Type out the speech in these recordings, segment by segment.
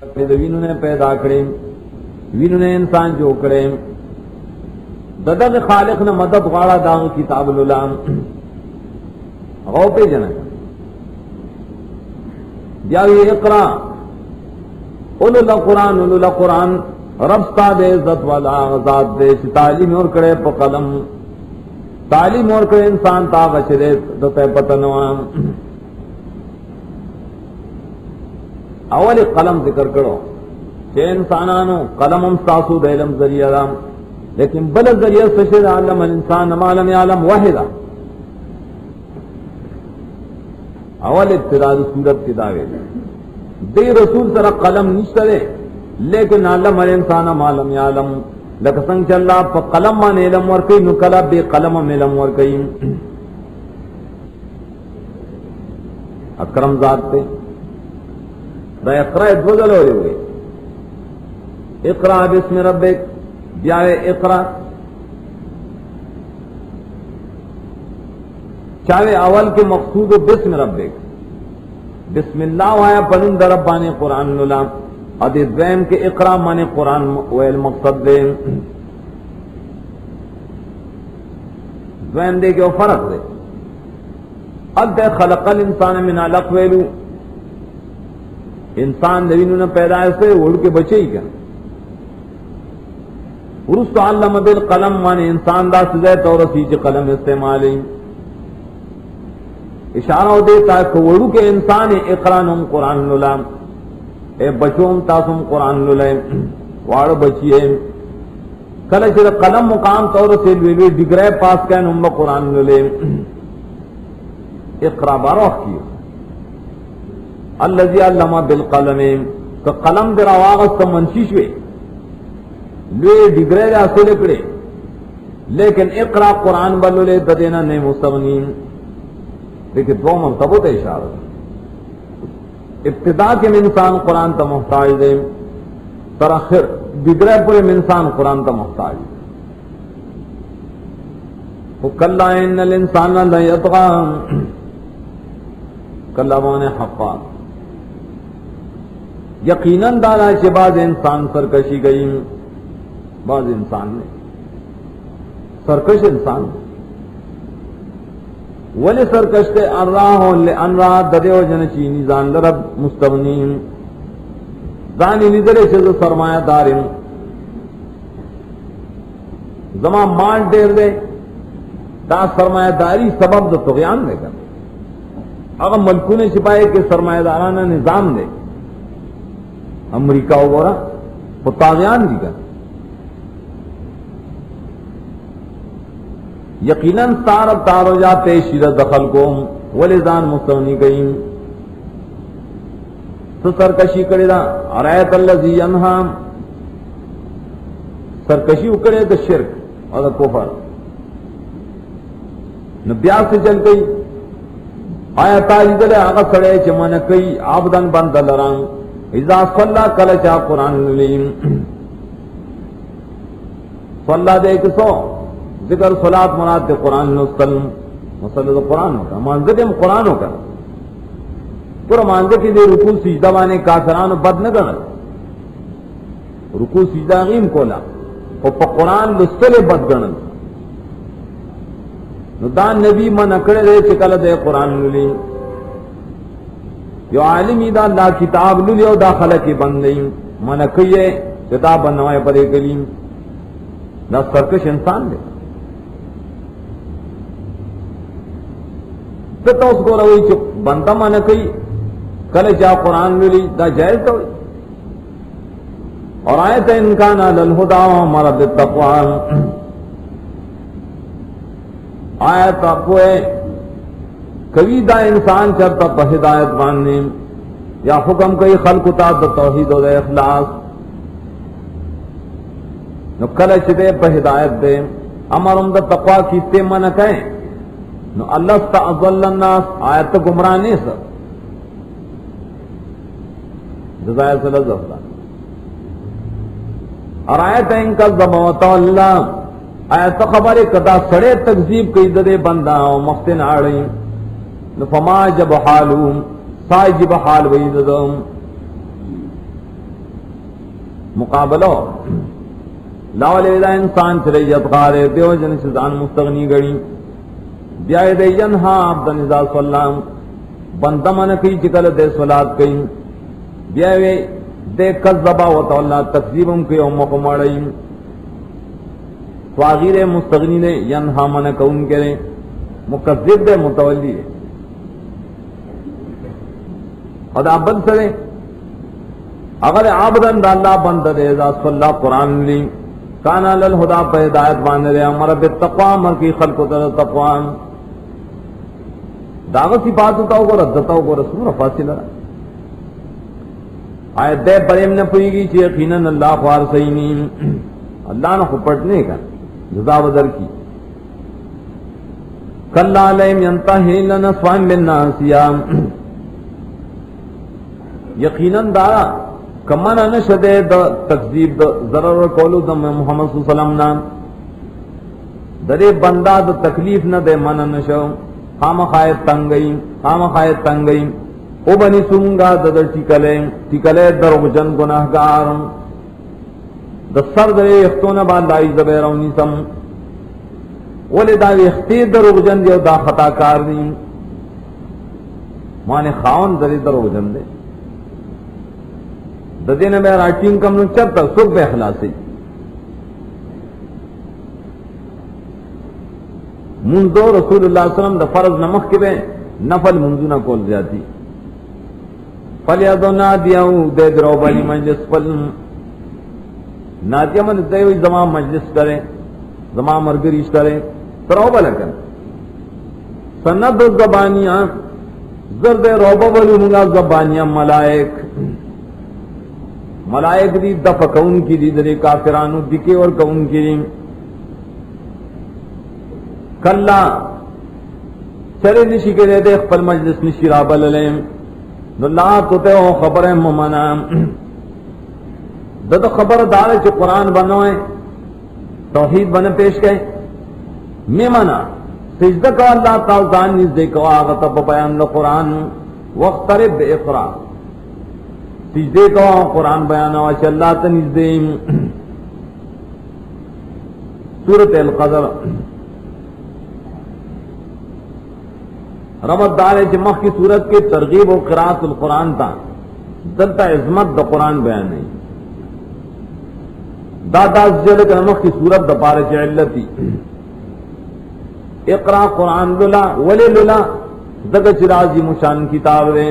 وینو نے پیدا کرے وینو نے انسان جو کرے ددد خالق نے مدد غاڑا داغ کتاب العلام غو پہ جنا بیاوی اقرا اولو القرآن رب ستا دے عزت والا ذات دے تعلیم اور کرے پا قلم تعلیم اور کرے انسان تا غشرے دتے پتنوام اول قلم ذکر کرو کہ انسانانو قلم ہم ساسو دے علم ذریعہ دا لیکن بل ذریعہ سشد علم الانسان ما لم یعلم واحدا اول ابتداء صورت کی دعوے دے رسول سر قلم نشترے لیکن علم الانسان ما لم یعلم لکسنگ چا اللہ پا قلم مان علم ورکی نکلا بے قلم علم ورکی اکرم ذات تے دا اقرا ادوزل ہوئے ہوئے اقرا بسم ربک بیاوے اقرا چاہے اول کے مقصود بسم ربک بسم اللہ وایا پنند ربانی قرآن نلام ادی دویم کے اقرا مانے قرآن ویل مقصد دے دویم دے کے وہ فرق دے اد خلق الانسان من علق ویلو انسان دوینو نے پیدا سے اڑ کے بچے ہی کیا ورست علم بالقلم مانے انسان دا سزے طور سیچ قلم استعمالی اشارہ دیتا ہے کہ وڑو کے انسان اقرانم قرآن للام اے بچوم تاسم قرآن للام واڑ بچیے کلچ قلم مقام طور سے لوی ڈگرے پاس کہن ام قرآن للام اقرا باروخ کیو الذي علم بالقلم کہ قلم در آواغ منشی شوے لوی ڈگرے دے اصول اکڑے لیکن اقرا قرآن بلولے ددینا نہیں مستغنین لیکن دو مرتبہ تے اشارہ ابتدا کے انسان قرآن تا محتاج دے تراخر ڈگرے پورے انسان قرآن تا محتاج کلا ان الانسان لیطغى کلا مانے حقا یقیناً دانا کہ بعض انسان سرکشی گئی بعض انسان نے سرکش انسان ولی سرکش تے انراہ انراہ ددے و جن چینی زان لرب مستغنین زانی نظرے سے سرمایہ دارم زمان مال دیر دے دا سرمایہ داری سبب دا طغیان دے کر اگر ملکوں نے چھپائے کہ سرمایہ دارانہ نظام دے امریکہ ہو رہا وہ طاغیان دی کر یقیناً سارب تارو جاتے شیرہ دخل کو ولیزان مستغنی گئیم تو سرکشی کرے دا ارایت اللذی انہا سرکشی اکڑے دا شرک اور دا کفر نبیات سے چل گئی آیا تاجی دلے آغا سڑے چمانا کئی عابدن بند لران اذا صلی کلچا قرآن للیم صلی دے کسو ذکر صلاة منات قرآن نسلم مسلط قرآن ہوگا مانزے دے قرآن ہوگا پورا مانزے کی دے رکو سجدہ بانے کافران بد نہ کرنا رکو سجدہ غیم کولا اور پا قرآن لسلے بد گرنا ندان نبی من اکڑے دے چکل دے قرآن للیم یو عالمی دا اللہ کتاب للیو داخلہ کی بندیم من اکڑے کتاب بنوائے پدے کلیم دا سرکش انسان دے تو اس کو روئی چپ بندہ مانا کئی کل جا قرآن ملی دا جائز تو اور آیت انکان للہدا ہمارا بالتقوان آیت اپوے کبھی دا انسان چرتا پا ہدایت ماننے یا حکم کئی خلق تا دا توحید و دا اخلاص نو کل چدے پا ہدایت دے امرم دا تقوی کیتے مانا کہیں نو اللہ استعذل الناس آیت گمراہ نہیں سر جزائے صلی اللہ علیہ وسلم اور آیت ان کا زبوتا اللہ آیت خبر کدا سڑے تکذیب کئی ددے بندہ مختن آڑی نو فما جب حالوم سائی جب حال ویددم مقابلہ لا ولیدہ انسان چلے یدغارے دیو جن چیزان مستغنی گڑی بیائی دے ینہا عبدن ازا صلام بندمن کی چکل دے صلات کئی بیائی دے کذبا و تولا تکذیبم کی امک مڑی تواغیر مستغنی دے ینہا من کون کرے مکذب دے متولی دے خدا بند سرے اگر عابدن دا اللہ بند دے ازا صلی قرآن لی کانا للہدا پہ ہدایت باندھ رہے امر بالتقوی امر کی خلق در تقوی دعوت سی بات ہوتا ہوگا ردتا ہوگا رسول فاصلہ آیت دے بریم نے پوئی گی چی یقیناً اللہ خوار سینی اللہ نے خپٹنے کا جزا بدر کی کلا لیم ینتہی لنسوان بالناسیہ یقیناً دارا کمانا نشدے دا تکذیب دا ضرر کولو دا محمد صلی اللہ علیہ وسلم نا درے بندہ دا تکلیف نہ دے مانا نشو خام خایت تنگئی او بنی سنگا دا در ٹکلے در جن گناہگار دا سر درے اختون با لائی زبیر اونی سم ولی دا اختی در جن دیو دا خطا کار دی مانے خاون درے در جن دے ددین میں راٹین کم نو چرتا سب بے اخلاصی منذ رسول اللہ صلی اللہ علیہ وسلم دا فرض نمخ کے بے نفل منذ نہ کول جاتی فلیادو نادیاو دے درو بلی مجلس فل نادیہ من دیوی زمان مجلس کرے زمان مرگریش کرے ترو بلا کر سند زبانیاں زرد روبہ بلی منگا زبانیاں ملائک دی دفع کون کی دی درے کافرانو دکے اور کون کی دی کلا چلے نشی کے دے دے خپل مجلس نشی رابل لیم لا توتے ہو خبر ممنا دد خبر دارے چھ قرآن بنوئے توحید بن پیش گئے میمنا سجدہ کا اللہ تعالی دان نزدے کو آغتا بیان دا قرآن وقترب بے اقرا سجدے کو قرآن بیانا واچ اللہ تنزدے سورت القدر رمت دارے جمخ کی صورت کے ترغیب و قرات القرآن تا دلتا عظمت دا قرآن بیان نہیں دادا جل کے نمخ کی صورت دا پارے چ علتی اقرا قرآن للا ولی للا دگا چرازی مشان کتاب رے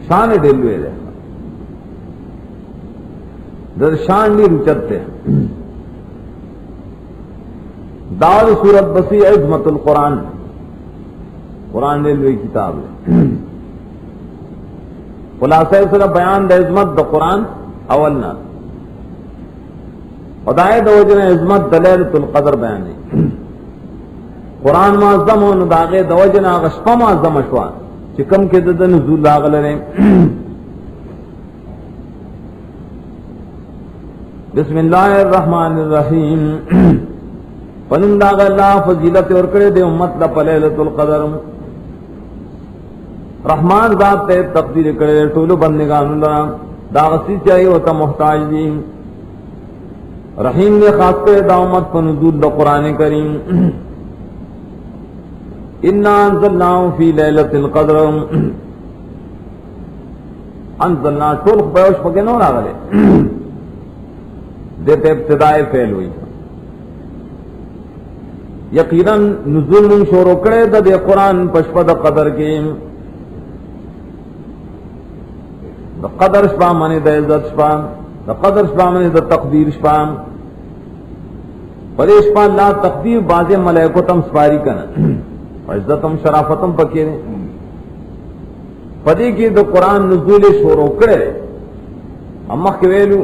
شان ڈلوے رے در شان نہیں رچتے دار صورت بسی عظمت القرآن قرآن ریلوے کتاب ہے خلاصہ صرف بیان دا عظمت دا قرآن اولنا خدای دا وجہ عظمت دلیلۃ القدر بیان ہے قرآن معظم و نداغے دا وجہ غشپا معظم اشوان چکم کے دا نزول لاغل رہے بسم اللہ الرحمن الرحیم فننداغ اللہ فضیلت اور کرے دے امت لا لیلۃ القدر رحمان ذات تے تقدیر کرے ٹولو بندگان اللہ داغسی چاہیے ہوتا محتاج دی رحیم نے خاص کرے دا امت فنزول دا قرآن کریم انا انزلناہ فی لیلۃ القدر انزلنا ٹول بیوش پکے نو راغلے دیتے ابتدائی فعل ہوئی یقیناً نزول من شروع کرے دا دے قرآن پشپا دا قدر کے دا قدر شپا مانے دا عزت شپا دا قدر شپا مانے دا تقدیر شپا پر شپا اللہ تقدیر باز ملائکو تم سپاری کنا عزتم شرافتم پکے پدی کی دا قرآن نزول شروع کرے امخ کے ویلو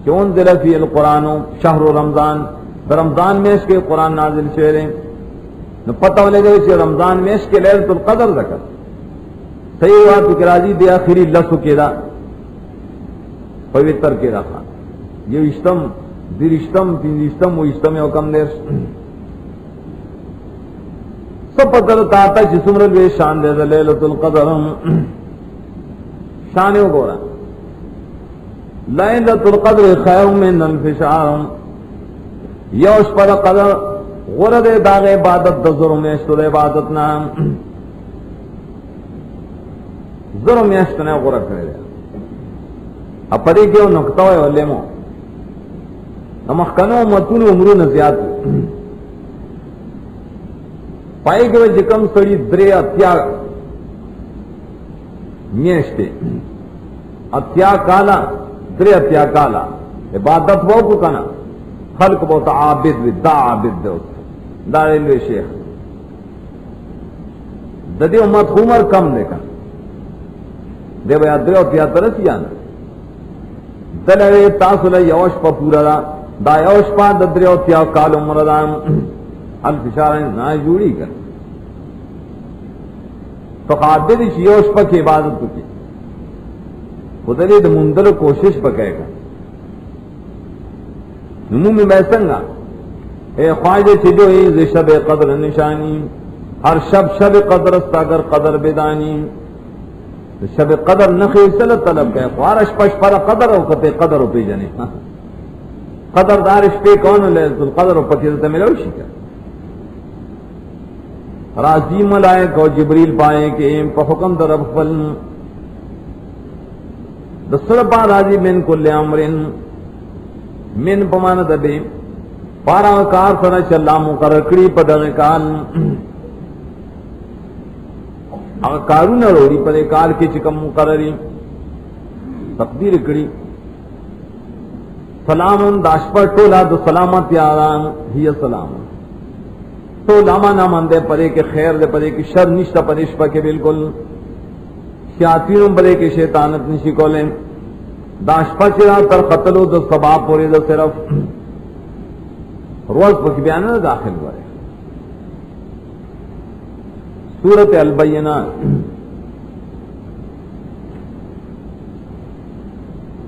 چون دل فی القرآن شہر رمضان رمضان میں اس کے قرآن نازل شعریں نو پتہ لے گئے کہ رمضان میں اس کے لیلۃ القدر ذکر صحیح بات کہ راضی دے آخری لفظ کے دا پوتر کے رکھا یہ اشتم درشتم تین و اشتم حکم دیر سب پتہ تاتا جسم رلوے شان دے لیلۃ القدر شان ہو گورا لیلۃ القدر خیر من الف شهر، یوش پر قدر غرد داغ عبادت دزر میشتو دا عبادت نام زر میشتو نے غرد کرے اپری کیوں نکتو ہے ولیمو نمخکنو متون عمرو نزیاد پائی کے وجہ کم سڑی درے اتیا میشتے اتیا کالا درے اتیا کالا عبادت وہ کو کنا خلق بہت عابد وی دا عابد دے دا ریلوے شیخ ددی امت عمر کم دے کنا دے بھئی درے اتیا ترسی آنا دلوے تاسول یوش پا پورا دا یوش پا درے اتیا کال عمر دا الفشارہ نا جوڑی کر تو خاطر یوش پا کی عبادت کو کی خود لید مندر کوشش پا کہے گا نمو میں بیسنگا اے خواہد چلو ایز شب قدر نشانی ہر شب شب قدر است اگر قدر بدانی شب قدر نخی سلط طلب کہے خوارش پش پر قدر ہو کتے قدر ہو پی جنے قدر دارش پی کون لے قدر ہو پکیزتا ملو شکر راضی ملائک اور جبریل پائے کہ پا حکم در افل دسر پا راضی من کل امرن من پمانا دبی پارا کار سنا چلا مقرر کری پا دغی کال اگر کارو نہ روڑی پر کال کی چکم مقرری تقدیر کری سلامن داش پر ٹولا دو سلامت یاران ہی سلام تو لاما نامان دے پرے کے خیر دے پرے کی شر نشتا پریش پا کے بالکل شیاطینوں پرے کے شیطانت نشی کولیں داش پا چرا تر قتلو دو سباب پوری دو صرف روز پکی بیانا داخل ہوئے سورت البینہ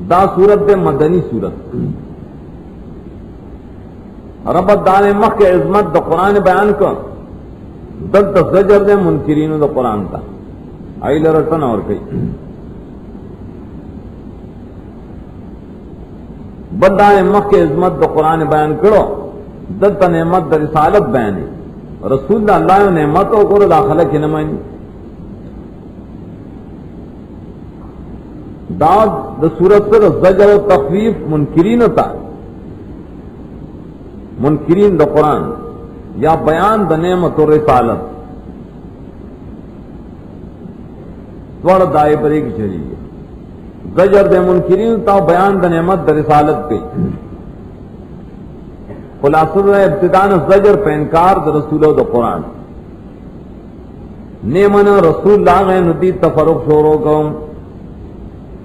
دا سورت دے مدنی سورت ربط دار مخ کے عظمت دا قرآن بیان کر دل تزجر دے منکرین دا قرآن تا آئیل رتن اور کئی بدار مخ کے عظمت دا قرآن بیان کرو دل تا نعمت دا رسالت بیانی رسول اللہ نعمت او کرو داخلہ کی نمائنی داد دا سورت پر زجر و تخفیف منکرین تا منکرین دا قرآن یا بیان دا نعمت و رسالت دوڑ دائے پر ایک چلیے زجر دے منکرین تا بیان دا نعمت دا رسالت پہ خلاصہ ابتدان زجر پہ انکار دا رسول دا قرآن نیمن رسول لاغ ندی تفرق شورو کم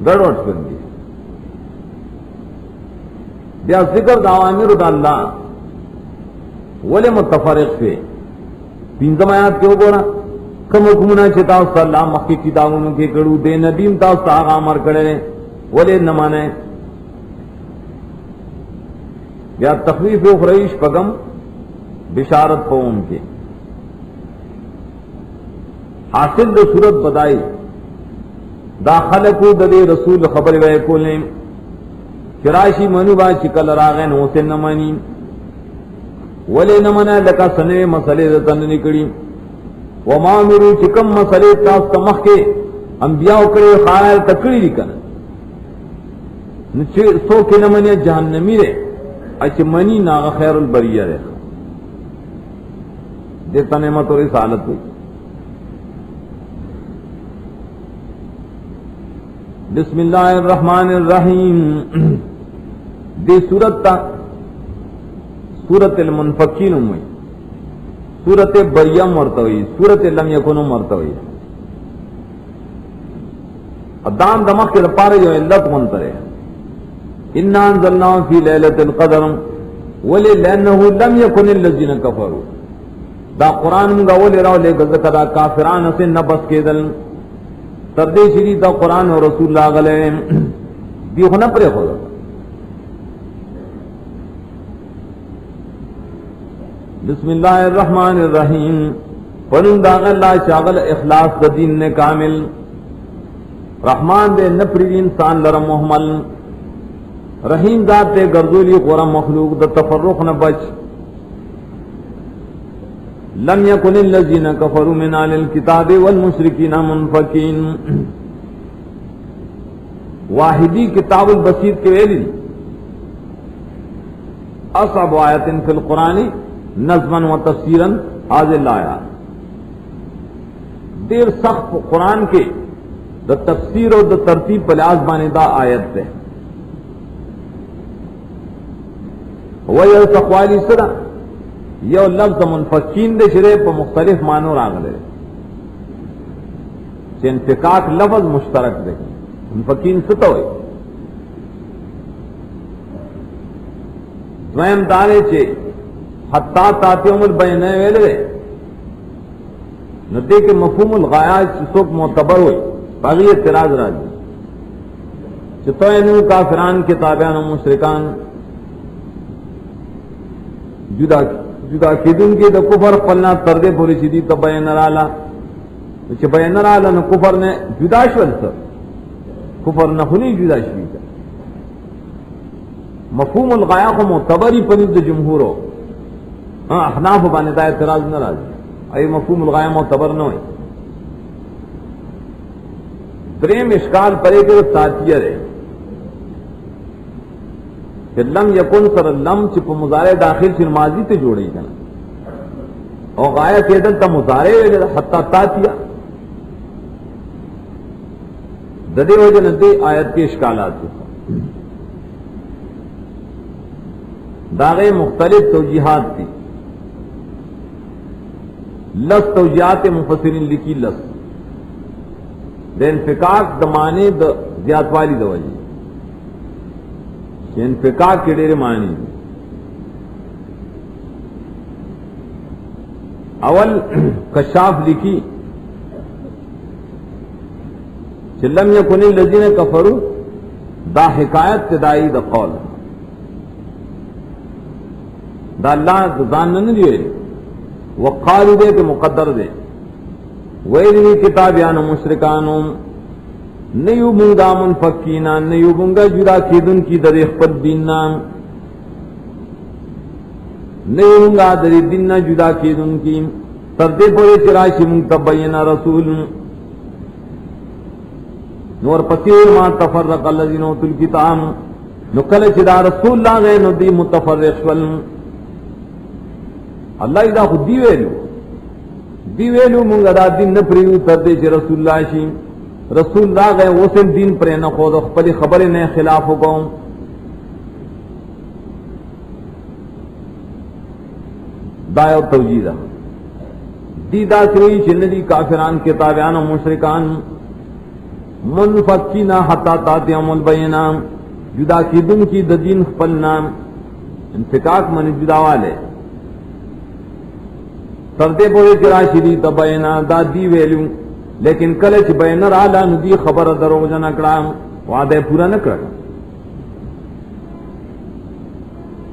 گڑوٹ کر دی بیا ذکر دا عامر دا اللہ ولی متفرق سے پینزم آیات کیوں گوڑا کم حکمنا چتا اس اللہ مخی کتابوں کے کڑو دے ندیم تا اس آغا عمر کڑے ولی نمانے یا تخویف اخریش پگم بشارت قوم کے حاصل دے صورت بدائی داخل کو دے رسول خبر وے کولیں چراشی منو با چکل راغین ہوسے نمانی ولی نمانا لکا سنے مسئلے دتن نکڑی وما مرو چکم مسئلے تاس تمخ کے انبیاء کرے خائر تکڑی لکن سو کے نمانی جہنمی رے اچھ منی ناغ خیر البریہ رے دیتا نعمت اور رسالت ہوئی بسم اللہ الرحمن الرحیم دی سورت تا سورت المنفقین ہوئی سورت بریہ مرتوی سورت لم یکن مرتوی ادام دماغ کے پارے جو علت منترے انا انزلناه فی لیلۃ القدر ولی لانه لم یکن الذین کفروا دا قرآن منگا ولی راو لے گزکا دا کافران سے نبس کے دل تردے شری دا قرآن و رسول اللہ غلے دیو خنا پرے خود بسم اللہ الرحمن الرحیم پنن داغ اللہ شاغل اخلاص دا دین نے کامل رحمان دے نپری انسان لرم محمل رحیم ذات تے گرزولی غورا مخلوق دا تفرق نہ بچ. لم یکن الذین کفروا من اہل الکتاب والمشرکین منفکین. واحدی کتاب البسیط کے ویلی اصعب آیت فی القرآن نظما و تفسیرا حاضر آیا. دیر سخت قرآن کے دا تفسیر و دا ترتیب پر آزمانے دا آیت ہے. وہی تقوالی سرا یہ لفظ منفکین دے شرے پر مختلف معنوں راغلے کہ انفکاک لفظ مشترک دے. منفکین ستا ہوئی دویم دارے چھے حتی تاتیوم البینہ ویلے ندے کے مفہوم الغایہ چسوک معتبر ہوئی باقی اعتراض راجی چھتو اینو کافران کتابیان و مشرکان جدا کیدن کی دا کفر پلنا تردے پوری چیدی تا بین رالا چھ بین رالا نو کفر نے جدا شول سر کفر نخونی جدا شوی تا. مفہوم الغایہ کو معتبری پنید جمہور ہو احناف بانے دا اعتراض نہ راجی ای مفہوم الغایہ معتبر نہ ہوئی. دریم اشکال پرے کے تاتیہ رہے کہ لم یکن سر لم چپ مضارع داخل سے ماضی تے جوڑی کنا اور غایہ کیدل تا مضارع حتی تاتیہ ددے وجہ ندے آیت کے اشکالات کے داغے مختلف توجیحات تھی. لس توجیحات مفسرین لکی لس دے انفکاک دمانے دا زیاد والی دا وجہ انفکاک کے ڈیرے معنی. اول کشاف لکھی لم یکن الذین کفروا دا حکایت تدائی دا قول دا اللہ زان نہ دیے وقالو دے کہ مقدر دے ویلی کتابیان مشرکانوں نیو منگا منفکینا نیو منگا جدا کیدن کی در اخبر دیننا نیو منگا در دیننا جدا کیدن کی تردے پورے چراشی منتبینا رسول نور پسیر ما تفرق الذین اوتوا الکتاب نکل چدا رسول اللہ غیر ندی متفرق شول اللہ اذا خود دی ویلو منگا دا دین نپریو تردے چی رسول اللہ شی رسول اللہ غیر وسن دین پر نہ خود خپل خبر نے خلاف ہو گاؤں دایو توجیدہ دیدہ سوئی چندی کافران کتابیان و مشرکان منفکینا حتی تاتیہم البینہ جدا کی دن کی دین خپلنا انفکاک من جدا والے سردے پورے چراشی تبینا دا دی ویلو لیکن کلچ بینر آلا ندی خبر دروغ جا نکڑا وعدہ پورا نکڑا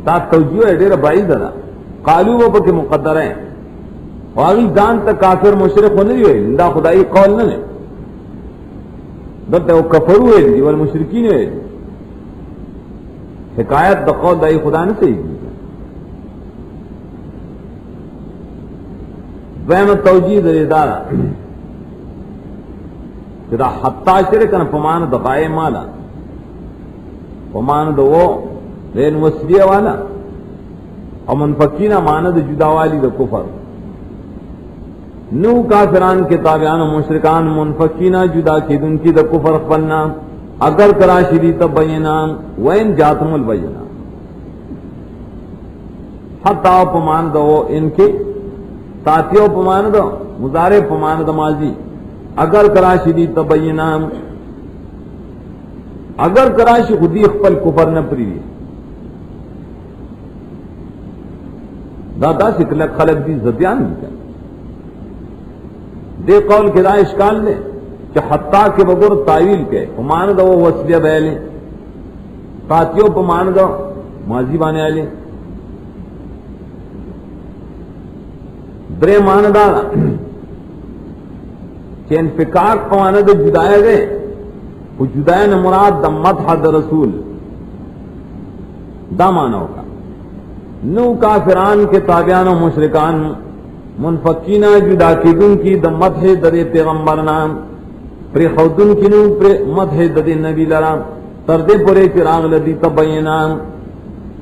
تا توجیہ ہے دیر بائی دادا قالو وہ پکی مقدر ہیں واغی دان تا کافر مشرق ہونے دیئے دا خدای قول نہ دلتا وہ کفرو ہے دی والمشرکین ہے دی حکایت دا قول دائی خدا نے صحیح کی دویم توجیہ دے دارا کہ دا حتی شرکن پمان دقائے مالا پمان دا وہ لین وسیع والا اور منفکینہ ماند جدا والی دا کفر نو کافران کے تابعان و مشرکان منفکینہ جدا کی دن کی دا کفر خپلنا اگر کراشی تبینا وین جاتم البینا حتی پمان دا وہ ان کے تاتیو پمان دا مضارع پمان دا ماضی اگر کراشی تبینا اگر کراشی خودی خپل کفر نہ پری دادا سکلک خلق دی زدیان دی دے قول کے دا اشکال لے کہ حتیٰ کے بغور تعویل کے پمان دا وہ وصلیہ بیلے تاتیو پمان دا ماضی بانے آلے درے مان دا کہ انفکاک پمان دا جدائے گئے وہ جدائے مراد دا مدح دا رسول دامانہ ہوگا نو کافران کے تابعان و مشرکان منفقین جدا کیدن کی د مدح د پیغمبرنا پر خودن کی نو پر مدح د نبی لرا تردے پورے چراغ لدی تبینا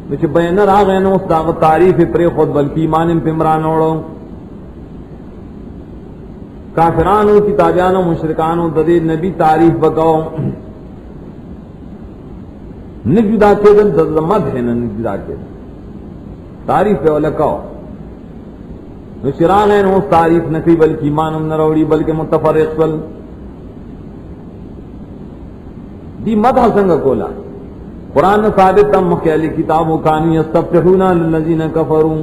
وچ بیان راغ نو استاغ تعریف پر خود بلکی ایمان پمران اورو کافرانو کی تابعان و مشرکانو د نبی تعریف بکاو نجدا کیدن د مدح نجدا کیدن تعریف پہ لکاو نو چراغ نو تعریف نکی بلکہ ایمان نہ روڑی بلکہ متفرق ول دی مدح سنگ کولا قرآن ثابت تم مخیلی کتاب و کانی استفتحون للذین کفرون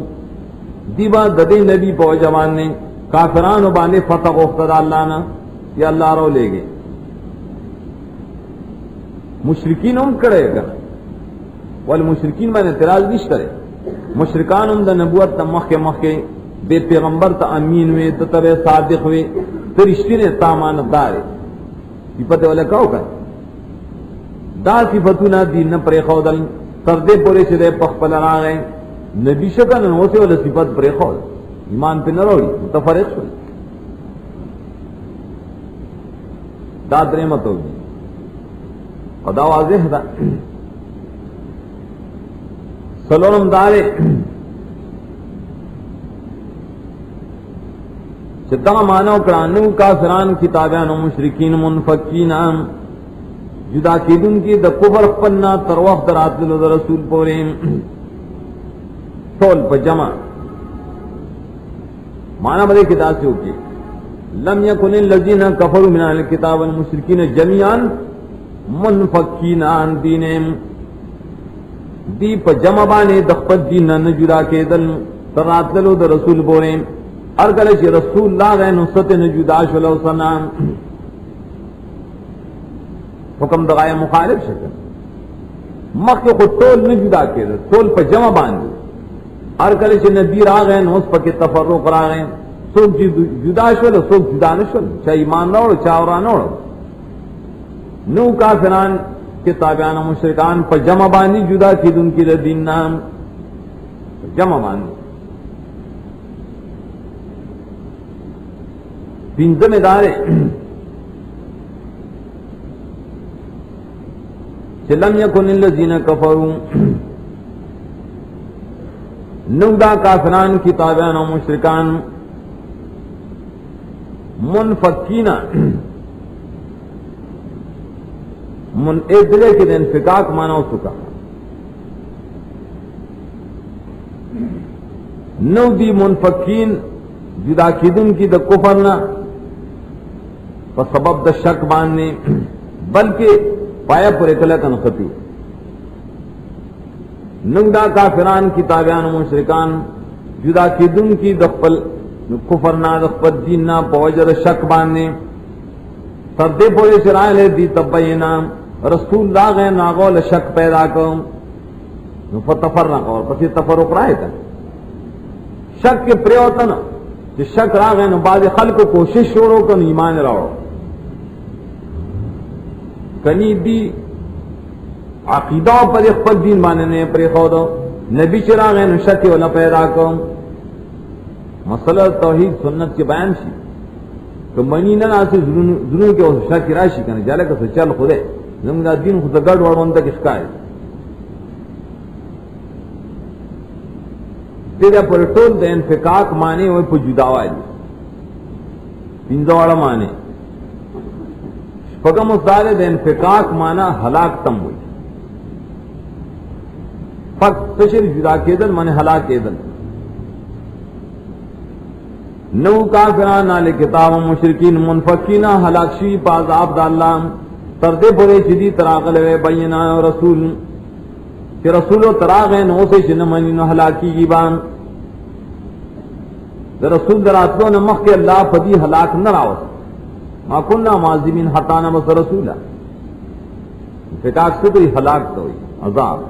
دی با ددی نبی پو جوان نے کافران و بانے فتح اختدا اللہ نا یا اللہ رو لے گئے مشرکین ام کرے گا والمشرکین میں اعتراض نہیں کرے مشرکان ام دا نبوت تا مخ کے بے پیغمبر تا امین ہوئے تا تبع صادق ہوئے تو رشتی نے تامانت دارے صفت والا کہو کر دا صفتونا دین پر خودل سردے پورے سے دے پخ پل را گئے نبی شکن انہوسے والا صفت پر خود ایمان پہ نروڑی متفرق ہوئی دا درمت ہوگی خدا واضح دا سلورم دارے چتا مانو کرانو کافران کتابیان و مشرکین منفقین جدا کیدن کی دا کفر پنا تر وقت رات لو دا رسول پوریم ٹول پا جمع مانا بلے کتاب سے ہوکی لم یکن الذین کفروا من اہل الکتاب والمشرکین جميعا منفقین عن دینہم دی پا جمع بانے دخپت دین نہ جدا کیدل تر رات لو دا رسول پوریم ارگلے چی رسول اللہ غیر نصرت نجدا شلو سنام حکم دغائے مخالف شکل مخ کے خود طول نجدا کے دے طول پا جمع باندے ارگلے چی ندیر آگئے نوس پا کے تفرق راگئے سوک جدا شلو سوک جدا نشل چاہ ایمان نوڑو چاورا نوڑو نو کافران کے تابعان مشرکان پا جمع باندی جدا کی دن کی دین نام جمع باندی پنجم ادارے لم یکن الذین کفروا نودا کافران کی تابعان و مشرکان منفقین من ادلے کے انفقاق مانا ہو چکا نو دی منفقین جدا کیدن کی دا کفرنا سبب دا شک باندھنے بلکہ پایا پر اکلا کا نخطی نگدا کافران کی تابعان و مشرکان جدا کیدن کی دخپل کفرنا دخپل دیننا پوجر شک باندھنے سردے پورے شرائع لے دی تبینا رسول اللہ غیر ناغول شک پیدا کروں فتفرق اور پسی تفرق رائے تا شک کے پریوتا نا کہ شک را گئے نا بعض خلق کوشش شورو کن ایمان راو کنی دی عقیدہ پر اخفت دین ماننے پر خودو نبی چرا گئے نا شک والا پیدا کروں مسئلہ توحید سنت کے بیان شی کہ منی نا ناسی ضرور کے شک راشی کنے جالے کسا چل خودے زمین دین خود گڑ وڑون تک اشکائے تیرے پر ٹول دے انفقاق مانے ہوئے پر جداوائی پینزواڑا مانے شپگم اسدارے دے انفقاق مانا ہلاک تم ہوئی فقط تشر جدا کیدل مانے ہلاک کیدل نو کافران آل کتاب مشرکین منفقین ہلاک شی پاز عبد اللہ تردے پورے چیدی تراغل وے بینا رسول کہ رسول و تراغ نو سے شنمانی نو ہلاکی کی بان در رسول در آتلو نمخ کے اللہ فدی ہلاک نہ راوت ما کننا معظمین حتانا بس رسولا فکاک سے تو ہلاک تو ہوئی عذاب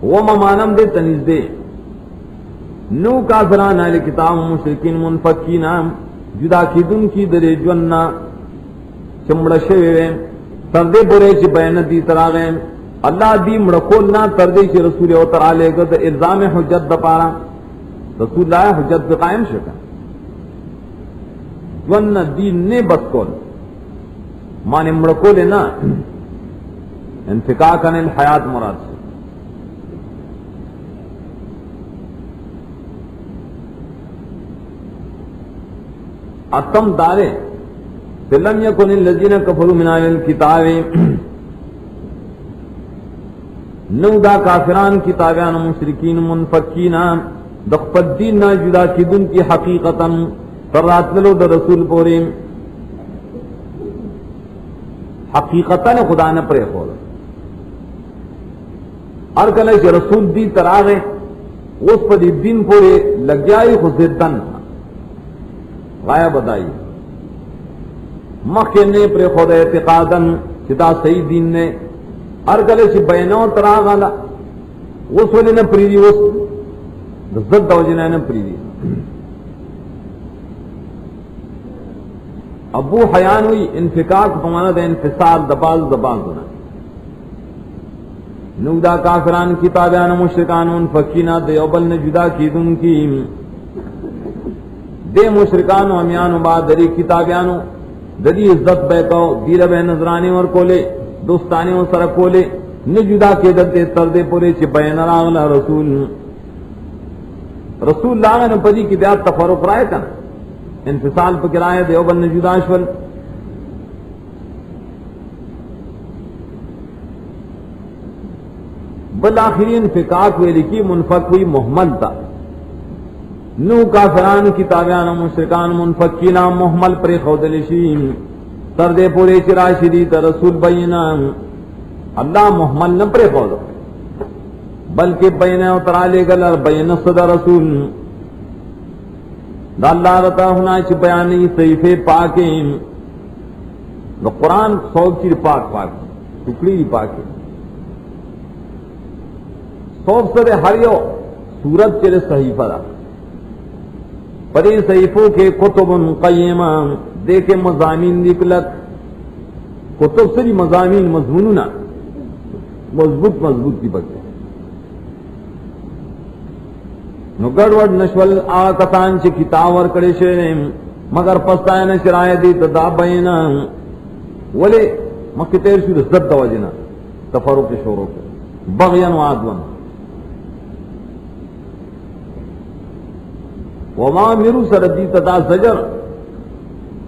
وہ ممانم دے تنیز دے نو کافران اہل کتاب مشرکین منفقین جدا کی دن کی در جنہ چمڑ شوے تردے برے چی بین دی تراغیں اللہ دی مڑکول نہ تردے چی رسول او ترا لے گا تو الزام حجت دا پارا رسول اللہ حجت دا قائم شکا ون دین نے بس کول مانے مڑکول نا انفقاق عن الحیات مراد سے اتم دارے لم يكن الذين كفروا من اهل الكتاب نو دا کافران کتابیان مشرکین منفکین دخپت دین نا جدا کدن کی حقیقتا فرات لو دا رسول پوری حقیقتا نے خدا نے پرے خول ہر کلش رسول دی تراغے اس پر دین پورے لگ جائی خزدن غایہ بتائی مخ نے پر خود اعتقادن چتا صحیح دین نے ہر گلے سے بینوں تراغ آلا اس ولی نے پریدی اس زد دوجنہ نے پریدی ابو حیان ہوئی انفقاق پمانا دا انفصال دباز دباز ہونا نودا کافران کتابیان مشرکان انفقینا دیوبل نے جدا کی دن کی دے مشرکان و امیان و بادری کتابیانو ددی عزت بے کو دیر بے نظرانی اور کولے دوستانی اور سر کولے نے جدا کے دتے تردے پورے چ بین راغلا رسول اللہ نے پدی کی بیات تفرق رائے کن انفصال پر کرائے دیوبند نے جدا شول بالآخرین فقاق ویلی کی منفق ہوئی محمل تا نو کافران کتابیان مشرکان منفقین محمل پر خودلشین تردے پورے چراشدی تا رسول بینا اللہ محمل نہ پر خود بلکہ بینا اترا لے گل بینا صدا رسول دا اللہ رتا ہونا چھ بیانی صحیفے پاکیں دا قرآن سوک چیر پاک ٹکڑی پاک سوک سدے ہر یو سورت چلے صحیفہ دا پری صحیفوں کے کتب قیمہ دیکھے مضامین نکلت کتب سے مضامین مضموننا مضبوط کی بکتے نو گڑوڑ نشول آکتان چی کتاور کڑے شیریں مگر پستائن شرائع دی تدا بینا ولی مکی تیر شور زد دوجنا تفرق شوروں کے بغیان و آدوان وما میرو سردی تدا زجر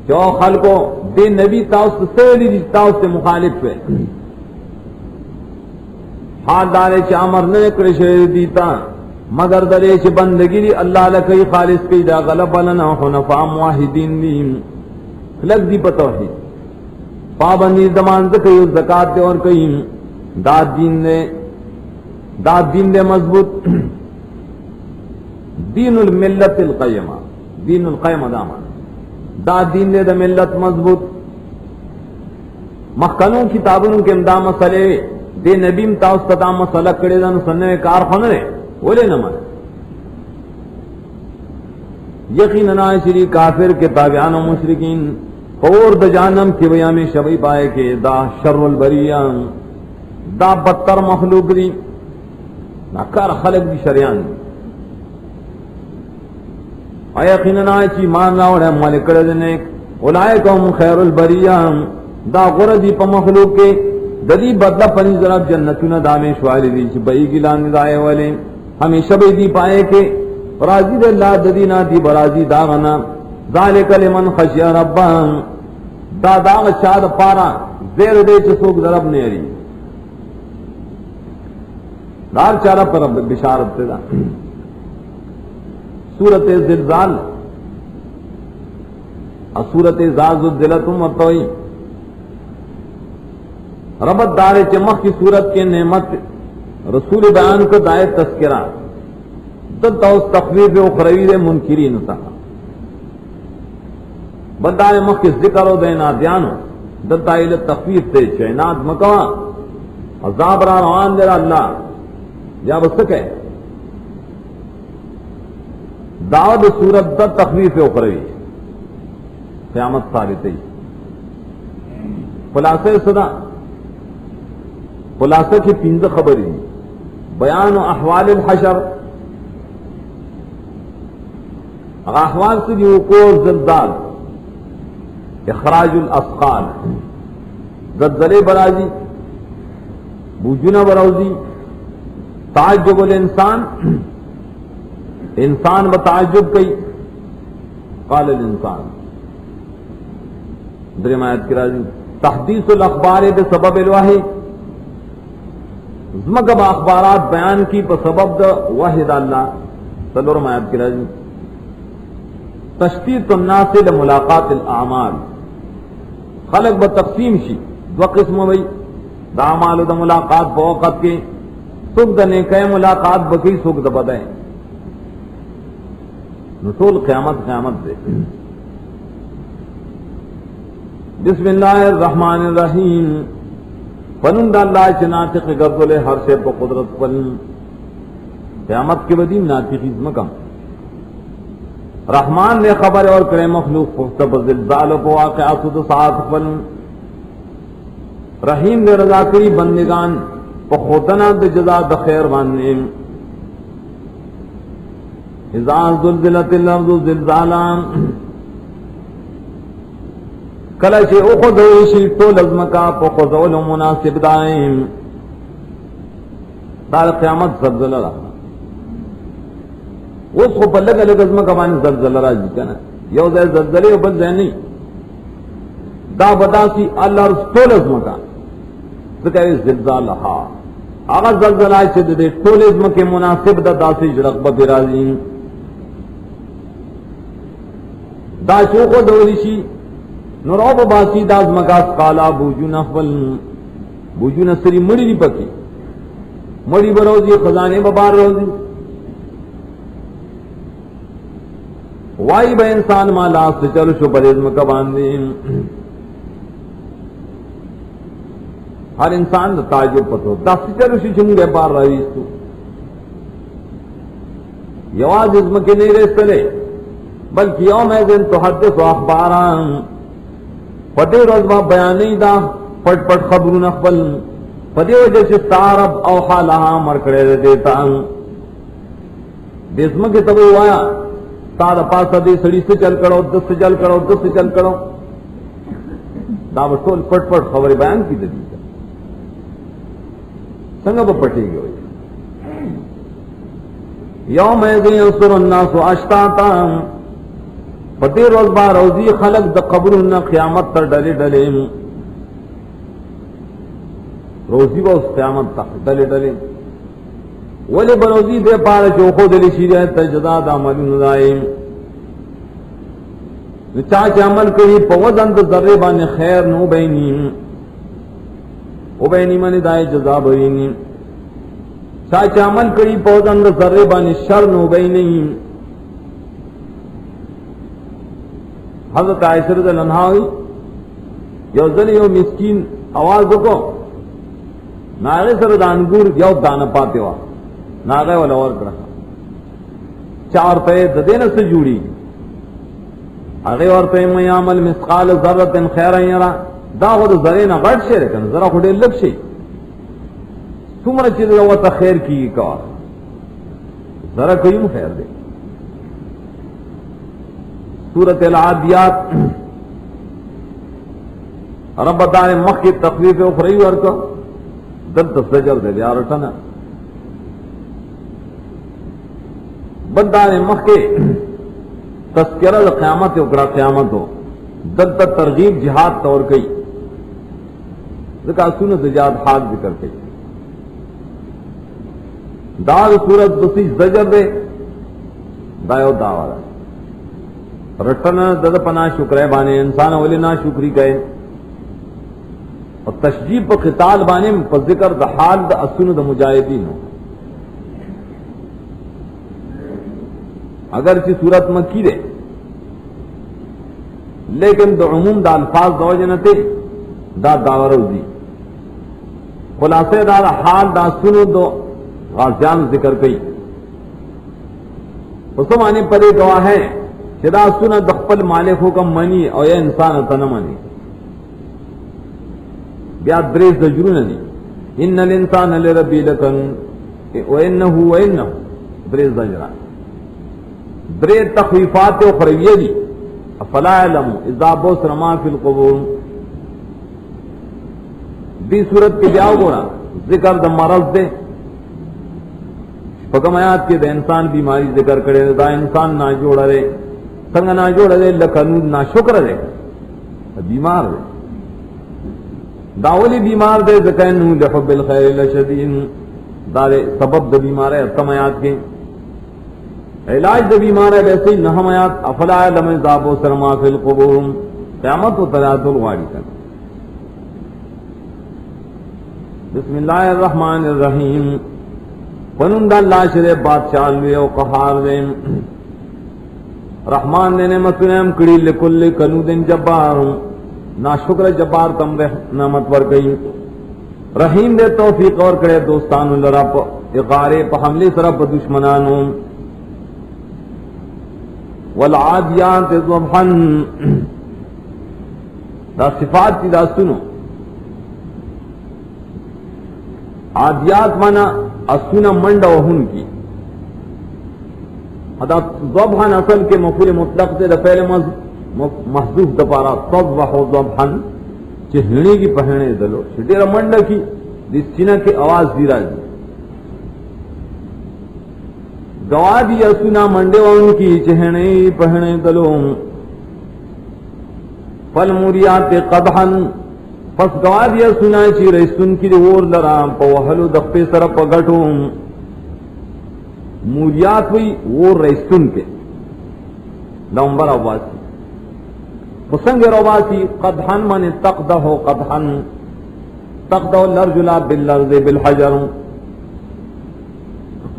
جو خلقو دے نبی تاؤس سیلی تاؤس سے مخالف ہوئے حال دارے چ امر نے کرشے دیتا مگر درے چ بندگی دی اللہ لکئی خالص کی دا غلب لنا حنفاء موحدین دی لگ دی توحید پابندی زمان زکئی زکات دے اور کئی داد دین دے مضبوط دین الملت القیمہ دین القیمہ دامان دا دین دے دا ملت مضبوط مخکنوں کتابوں کے امدام مسئلے دے نبیم تاؤس تا مسئلہ کڑے دن سننے کار خنرے بولے نمان یقیناً شری کافر کے تابعان و مشرکین اور دا جانم کی ویا میں شبی پائے کہ دا شر البریان دا بدتر مخلوق دی دا کار خلق دی شریان دی یقیناً چی مان راوڑے مالک کردنے اولائکم خیر البریان دا غردی پا مخلوق کے ددی بدلہ پنی ضرب جنتون دامے شواری دی چی بئی گلان دائے والے ہمیشہ بھی دی پائے کے راضی دے اللہ ددینا دی برازی داغنا ذالک لمن خشی ربان دا داغ شاد پارا زیر دے چسوک درب نیری دار چارہ پر بشارت دا سورت زلزال اور سورت زاز الدلتم ورطوئی ربط دار چمخ کی صورت کے نعمت رسول بیان کو دائے تذکرہ دلتا اس تخویف اخروی دے منکرین تا بدائے مخ کی ذکر و دینا دیانو دلتا الہ تخویف تے چینات مکوا عذاب را روان دے اللہ یا بسکے دعوت صورت دا تخویف اخروی قیامت ثابت ہے خلاصے صدا خلاصہ کی پنج خبری بیان و احوال الحشر، احوال سے جو وقوع زلزال، اخراج الاسقال، زلزلے برازی، بوجنا بروزی، تعجب الانسان، انسان بتعجب کئی، قال الانسان درمایت کی راضی، تحدیث الاخبار بسبب الوحی، زمکب اخبارات بیان کی بسبب دا وحید اللہ، سلور مایت کی راضی، تشتیت الناس لملاقات الاعمال، خلق بتقسیم شی دو قسم وی، دا اعمال دا ملاقات بوقت کے، سکھ دا نیکے ملاقات بکی سکھ دا بدائیں، نصول قیامت دے۔ بسم اللہ الرحمن الرحیم، فنند اللہ چناطق گردلے ہر سے پا قدرت پن، قیامت کے بدیم ناطقی مکم، رحمان نے خبر اور کرے مخلوق پختہ بزلزال و واقعات و ساعت پن، رحیم نے رضا کری بندگان پا خودنا دے جزا دا خیر باندے، اذا زلزلت الارض زلزالان، کلچ اخذوشی تو لزمکا پا خذول مناسب دائم، دار قیامت زلزلہ رہا، اس کو پلک الگ ازمکا بانی زلزلہ رہا جی کنا، یو زی زلزلے و بل زی نہیں، دا بداسی اللہ رس تو لزمکا، ذکر زلزالہا، آغا زلزلہ چید دے تو لزمک مناسب دا داسی جرقب برازین، دا شوق دولیشی نروب باسی داز مکاس قالا بوجون اخبل، بوجون سری مڑی نہیں پکی، مڑی بروزی خزانے ببار روزی، وائی با انسان ما لاس سے چلو شو پر ازم کا باندین، ہر انسان دا تعجب پتو داس سے چلو شو چنگے پار رویس تو یواز ازم کے نہیں ریس تلے، بلکہ یوم ایزن تحدث و اخباران، پدے روز با بیانی دا پٹ پٹ خبرون اخبل، پدے وجہ سے سارب اوحا لہا مرکڑے دے دیتا، دیسمہ کے تبو آیا سارا پاسا دے سڑی سے چل کرو، دس سے چل کرو، دس سے چل کرو، دا بٹول پٹ پٹ خبر بیان کی دے دیتا، سنگا با پٹے گئے ہوئی، یوم ایزن ینصر الناس اشتاتا، پدے روز با روزی خلق دا قبرن قیامت تر ڈلے ڈلے، روزی با اس قیامت تر ڈلے ڈلے، ولی بروزی دے پارا چوخو دلی شیرہ تجداد عملون دائم، چاچ عمل کری پوزن دا ذرے بان خیر نو بینیم، او بینی من دائی جزا برینیم، چاچ عمل کری پوزن دا ذرے بان شر نو بینیم۔ حضرت عائشہ رضی اللہ عنہ ہوئی یو ذلی یو مسکین آواز کو ناغے سر دانگور یو دانا پاتے وا ناغے والا اور کرا چار پے ددین سے جوڑی اگے اور پے میں عمل مثقال ذرۃ خیرا یرا دا خود ذرینا غٹ شے کن ذرا خود لب شے تمرا چیز وہ خیر کی کا ذرا کوئی خیر دے۔ سورۃ العادیات رب دار مخ کی تخفیف اخری ورکو دل تسجر دے یار اٹھنا بدار مخ کے تذکرہ قیامت اکڑا قیامت ہو دل تک ترغیب جہاد طور کئی ذکر سنت جہاد حاد ذکر کئی دار سورت بسی زجر دے دایو داوارا رٹنا دد پنا شکرے بانے انسان ولی نا شکری کہے اور تشجیب پر قتال بانے پر ذکر دا حال دا اسن دا مجاہدین ہو اگرچہ صورت مکی دے لیکن دا عموم دا الفاظ دا جنتے دا داورو دی خلاصے دا حال دا اسن دا غازیان ذکر کئی اس معنی پر ایک گواہ ہے چدا سنا دخپل مالک حکم منی او یا انسان تن منی بیا دریس دجرون نہیں ان الانسان لربی لکنون وانه برے زجرہ برے تخویفات اخرویہ دی افلا علم اذا بصر ما فی القبور دی صورت کے جاؤ گونا ذکر دا مرض دے فکم آیات کے دا انسان بیماری ذکر کرے دا انسان نہ جوڑا رے سنگ نہ جوڑا رے لکنود نہ شکر رے بیمار دے داولی بیمار دے ذکرنہو لحب الخیر لشدین دارے سبب دا بیمار ہے اتم آیات کے علاج دا بیمار ہے ویسے ہی نہم آیات افلا علم اذا بصر ما فی القبور قیامت و تلات الغاڑی کر بسم اللہ الرحمن الرحیم فنند اللہ شرے بادشاہ لوے و قہار دے رحمان نے نعمت نعم کڑی لکل کنود جبار نا شکر جبار تم نعمت ور گئی رحیم دے توفیق اور کرے دوستان لرب اقارے پا حملے سرب دشمنانوں والعادیات ضبحن دا صفات کی دا سنو عادیات مانا اسونا منڈا وہن کی ادا ضبحن اصل کے مفعول مطلق سے دا پہلے محذوف دپارا صبح و ضبحن چہنے کی پہنے دلو شدیر منڈا کی جس چینہ کی آواز دیرا جی گوا دی اسونا منڈے وان کی چہنے پہنے دلو فالموریات قدحن پس گوا دی اسونا چی رئیسن کی دیور لرام پا وحلو دقپے سر پا گٹو موریات ہوئی وہ رئیسن کے نمبر آواز پسنگ رواسی قدحن من تقدہ قدحن تقدہ الارجلا باللرز بالحجر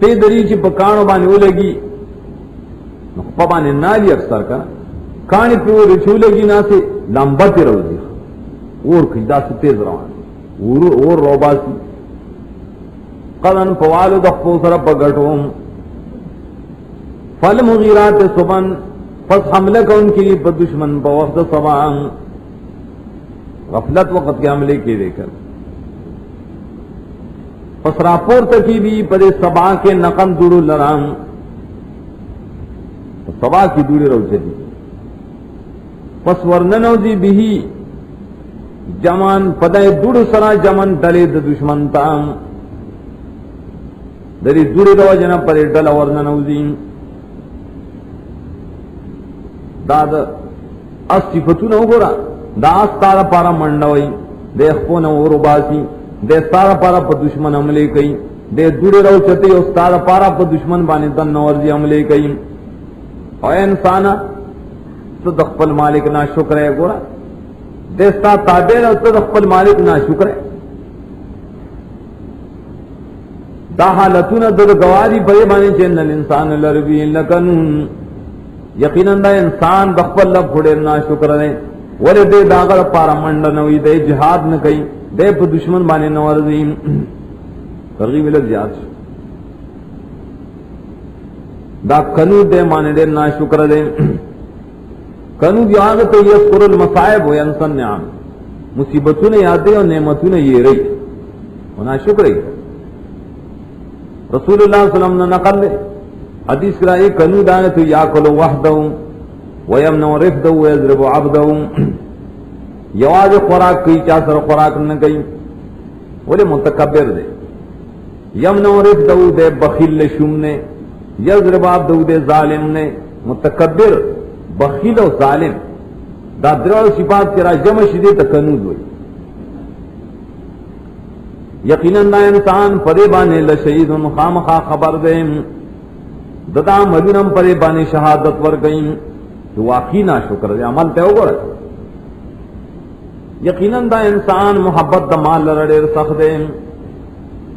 تے دری چی پکانو بانے او لگی پا بانے نالی اکثر کا کانی پہ وہ رچو لگی نا سے لمبتی رو دی اور کھجدہ سے تیز روان اور روباسی قدن فوالو دخپو سر پگٹوم فالمغیرات صبن پس حملہ کا ان کی پر دشمن پا وقت صبان غفلت وقت کے حملے کے دے کر پس راپور تکی بھی پدے سبا کے نقم دوڑو لرام سبا کی دوڑے رو چلی پس ورننو دی بھی جمان پدے دوڑو سرا جمن ڈلے دا دشمن تام دری دوڑے رو جنا پدے ڈلا ورننو دی داد اس صفتو نو گورا دا اس تارا پارا منڈوئی دیکھ پو نو رباسی دے ستارا پارا پا دشمن عملے کئی دے دوڑے رو چتے او ستارا پارا پا دشمن بانے تن نورزی عملے کئی او انسانا تو دخپل مالک نا شکر ہے گورا دے ستا تابیر او تو دخپل مالک نا شکر ہے دا حالتون در گواری پرے بانے چین الانسان لربی لکنون یقیناً دا انسان دخپل لب کھڑے نا شکر ہے ولی دے داغر پارا منڈنوی دے جہاد نکئی دے پا دشمن بانے نوارزیم ترغیب لگ زیاد شو دا کنود دے مانے دے نا شکر دے کنود یاغت یسکر المصائب و ینسن نعام مصیبتوں نے یاد دے اور نعمتوں نے یہ رئی و نا شکر ہے رسول اللہ صلی اللہ علیہ وسلم نے نقل دے حدیث کرائی کنود آنے تو یاکلو وحدہم ویمنو رفدہم ویضرب عبدہم یواز خوراک کئی چا سر خوراک نہ کئی بولے متکبر دے یمنو رفدہم دے بخیل شم نے یضرب عبدہم دے ظالم نے متکبر بخیل و ظالم دا درو صفات کرا جمع شدے تکنود ہوئی یقیناً دا انسان پریبانے لشہید خامخا خبر دے ددا مدینم پریبانے شہادت ور گئیں تو واقعی نا شکر دے عمل تے ہو گا یقیناً دا انسان محبت دا مال لرڑے سخت دے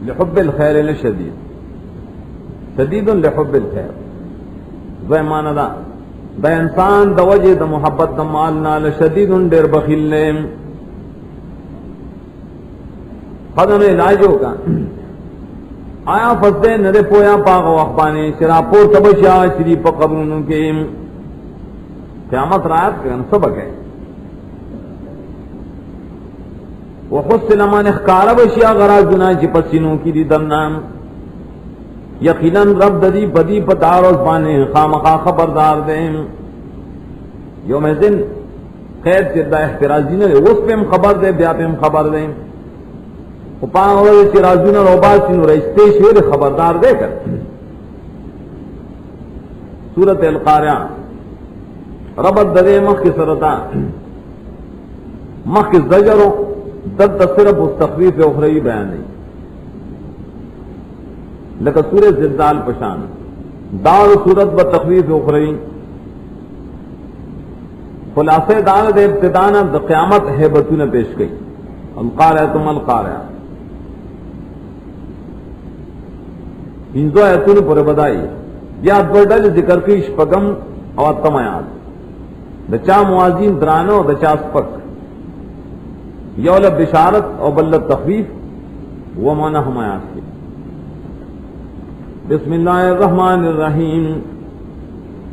لحب الخیر لشدید شدید لحب الخیر دوئے مانا دا انسان دا وجہ دا محبت دا مال نال شدید دیر بخیل لے قدم علاجوں کا آیا فسدے نرے پویا پاک وقبانے شراپور تبشا شریف قبرونوں کے قیامت رات کا سبق ہے وحسن من اخکار بشیا غرازنا چی پسینوں کی دی درنام یقیناً رب ددی بدی پتاروز بانے خامخا خبردار دیں یوم دن خیر چردہ احترازی نے اس پہ ہم خبر دے بیا پہ ہم خبر دیں چرازون روباسی نو رشتے شیر خبردار دے کر سورت القاریہ ربط ددے مخ کی سرطا مخ کی زجروں دل تصرف اس تخفیف اخروی بیان نہیں لیکن سورہ زلزال پشان دار صورت ب تخفیف اخروی خلاصے دار دے ابتدانا د قیامت ہیبتوں نے پیش گئی القاریہ تم القاریہ انزو ایتون پر بدائی یاد بردل ذکر کی شپگم اور تمیاد دچا موازین درانو دچا سپک یول بشارت اور بلت تخفیف وہ مانا ہمایات کی بسم اللہ الرحمن الرحیم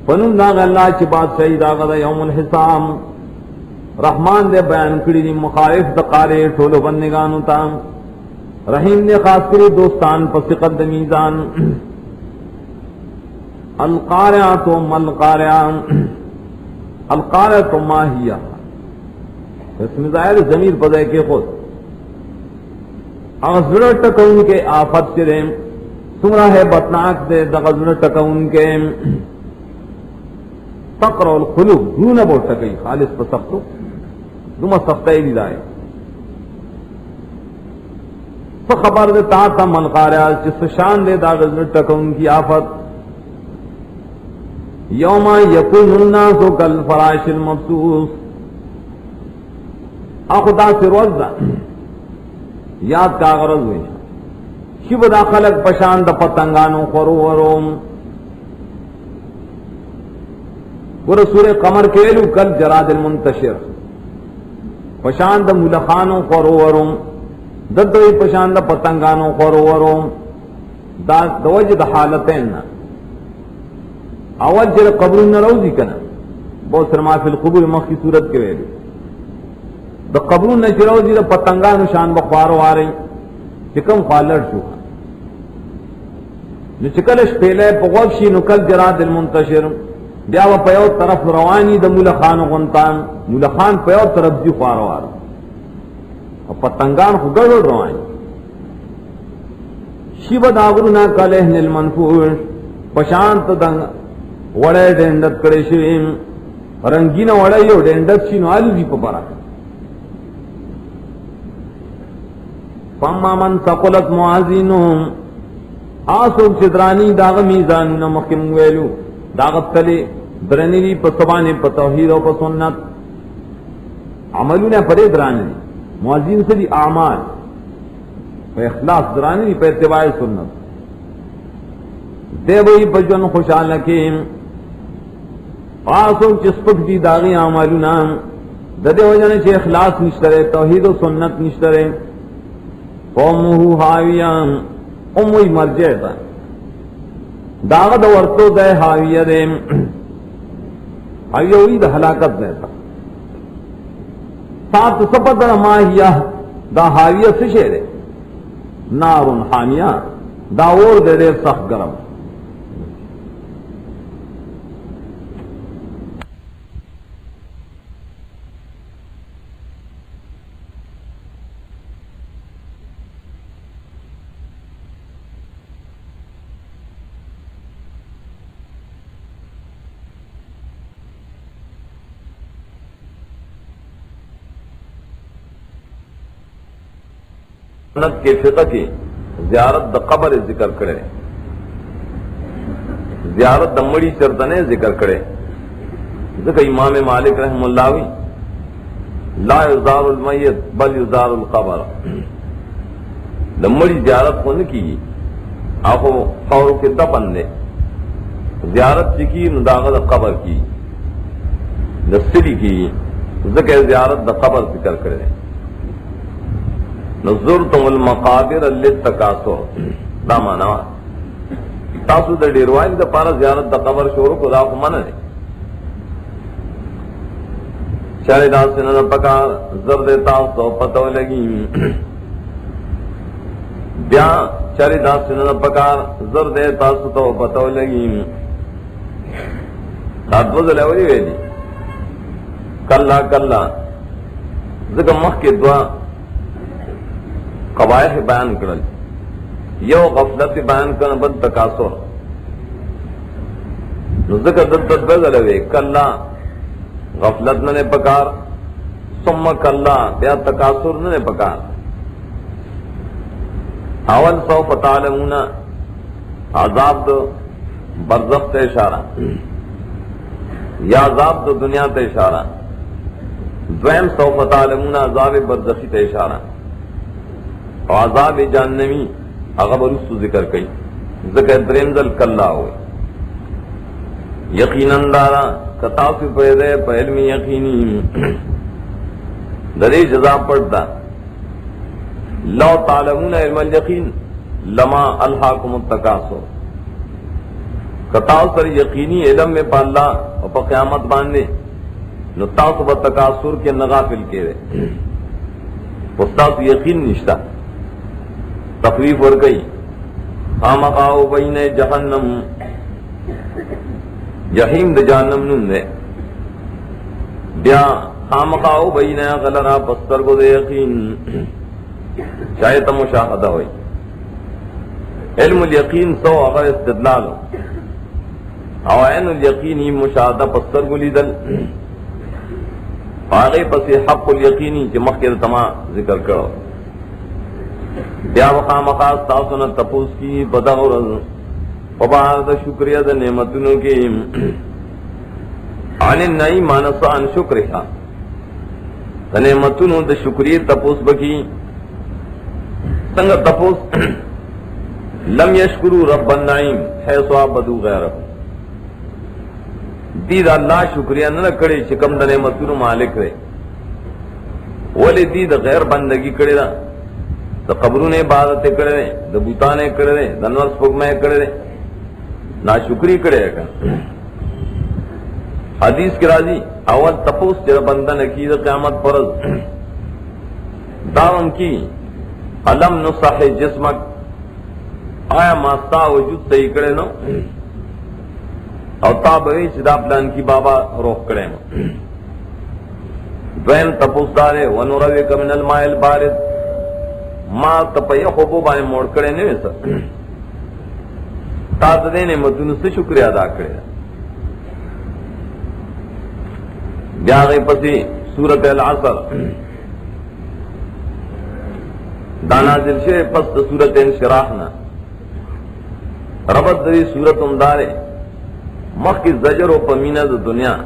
فنون داغ اللہ چی بات سعید آغا یوم الحسام رحمان دے بیان کری دی مخالف دقارے ٹھولو بندگانو تا رحیم نے خاص کری دوستان پس قدمیزان القارعہ تو ملقارعہ القارعہ تو ماہیہ اس میں ظاہر ضمیر پدے کے خود اغزر ٹکون کے آفت چرے سمرہ ہے بطناک دے دغزر ٹکون کے تقر الخلوب دون بو ٹکئی خالص پسختو دم سختائی دی دائے تو خبر دے تا من قارعہ جس شان دے دغزر ٹکون کی آفت یوم یکون الناس کالفراش المبثوث خدا سے روز دا یاد کا غرض ہوئی شب دا خلق پشان دا پتنگانو خورو وروم ور سورہ قمر کیلو کل جراد المنتشر پشان دا ملخانو خورو وروم ددوی پشان دا پتنگانو خورو وروم دا دوج دا حالتین اول جل قبرون روزی کنا بہت سرما فی القبور مخی صورت کے ویلو دا قبرون نچرو دی دا پتنگانو شان بخوارو آرہی چکم خوالر شو نو چکلش پیلے پغوشی نکل جراد المنتشر بیاو پیو طرف روانی دا مولخانو غنطان مولخان پیو طرف دی خوارو آرہی اور پتنگان خو گڑھڑ روانی شیب داغرونا کلہن المنفوش پشانت دنگ وڑے ڈینڈت کرے شویم رنگین وڑے یو ڈینڈت شینو آلو جی پا برا فاما من ثقلت موازینهم آسوک چدرانی داغ میزان نمخم ویلو داغت تلے درنی پا سبانے پا توحید و پا سنت عملون پرے درانی موازین سے دی اعمال پا اخلاص درانی پا اتباع سنت دے بھئی پا جن خوشحال لکیم آسوک چسپک دی داغی عملون دے وجن چے اخلاص نشترے توحید و سنت نشترے قومه حاویان اموی مرجع تا داغد ورطو دے حاویہ دے حاویہ ہوئی دا حلاکت دیتا ساتھ سپت ماہیہ دا حاویہ سشے دے نارن حامیہ دا اور دے دے سخت گرم کے فقہ کی زیارت دا قبر ذکر کرے زیارت دمڑی چردنے ذکر کرے ذکر امام مالک رحم اللہ لا یزار المیت بل یزار القبر دمڑی زیارت کو نکی آخو قبر کے دفن دے زیارت چکی نداغت قبر کی دستری کی ذکر زیارت دا قبر ذکر کرے نزرتم المقابر للتکاثر دا مانا تاسو د ډیروالي د پاره زیارت د قبر شروع کو دا کومه نه چارے دا سنن پکار زرد تاسو پتو لگی بیا چارے دا سنن پکار زرد تاسو تو پتو لگی تدوز لوری ویلی کلا کلا ذکر مخ کے دعا قبائح بیان کرل یو غفلت بیان کرن بد تکاثر ذکر تدوز لوری کلا غفلت نہ پکار ثم کلا بیا تکاثر نہ پکار اول سوف تعلمون عذاب دو برزخ تے اشارہ یا عذاب دو دنیا تے اشارہ دویم سوف تعلمون عذاب برزخی تے اشارہ اور عذاب جہنمی اغبر اس ذکر کئی ذکر درینزل کلا ہوئے یقیناً دارا کتاف پیدے پہ علم یقینی دری جزا پڑتا لو تعلمون علم الیقین لما الحاکم التکاثر کتاف سر یقینی علم میں پا اللہ اور پا قیامت باندھے نو تاسو با تکاثر کے نغافل کے رہے استاس یقین نشتا تخویف ورگئی خامقاو بین جہنم جہیم د جہنم نم دے بیا خامقاو بینیا غلرا پستر کو دے یقین شاید مشاہدہ ہوئی علم الیقین سو اگر استدلال ہو او عین الیقینی مشاہدہ پستر کو لیدل آگے پسی حق الیقینی چی مخیر تما ذکر کرو بیا وخامقا ستاسونا تپوس کی بدغور وبعد شکریہ دا نعمتنوں کی عن النعیم مانسا عن شکرها دا نعمتنوں دا شکریہ تپوس بکی سنگ تپوس لم یشکرو رب النعیم حیث عبدو غیرہ دید اللہ شکریہ نہ کڑے چکم دا نعمتنوں مالک رہے ولی دید غیر بندگی کڑے دا قبروں نے عبادت کرے رہے دا بوتانے کرے رہے دا نورس پگمے کرے رہے نا شکری کرے گا حدیث کے راضی اول تپوس جر بندہ نکید قیامت فرض داون کی علم نصح جسمک آیا ماستا وجود صحیح کرے نو او تابعی چدا پلان کی بابا روح کرے نو دویم تپوس دارے ونروک من الماء البارد ما تپی خوبو بانے موڑ کرے نوے سر تاز دینے مدن سے شکریہ ادا کرے بیا گئی پسی سورت العصر دانا دل شے پس سورت انشراحنا ربط دری سورت امدارے مخ کی زجر و پمینہ دا دنیا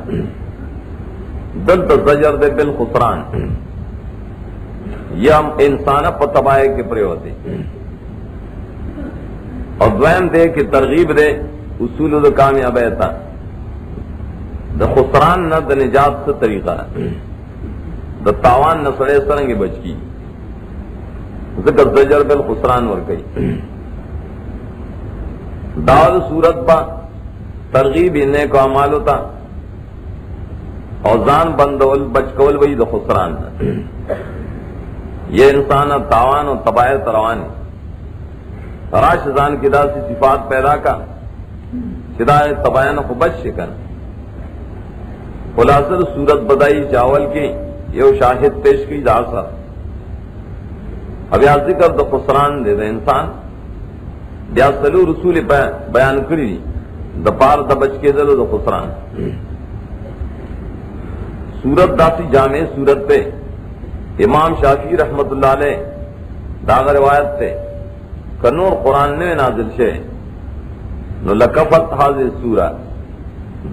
دل تا زجر دے بالخسران یا انسانہ پتبائے کے پریوتی اور دویم دے کہ ترغیب دے اصول دا کامیاب ایتا دا خسران نہ دا نجات سے طریقہ دا تاوان نہ سڑے سرنگی بچ کی ذکر زجر بالخسران ورکی داود صورت با ترغیب انہیں کو عمال ہوتا اور زان بندول بچ کول بئی دا خسران یہ انسان تاوان و تباہ تروانی راش زان کی دا سی صفات پیدا کا شدائے تباین کو بچ شکن خلاصر صورت بدائی چاول کی یو شاہد پیش کی جاسا اب یا ذکر دا خسران دے دا انسان بیا سلو رسول بیان کری دا پار دا بچ کے دلو دا خسران صورت دا سی جامع صورت پہ امام شافعی رحمت اللہ علیہ داغ روایت تے کنور قرآن نے نازل شے نو لکفت حاضر سورہ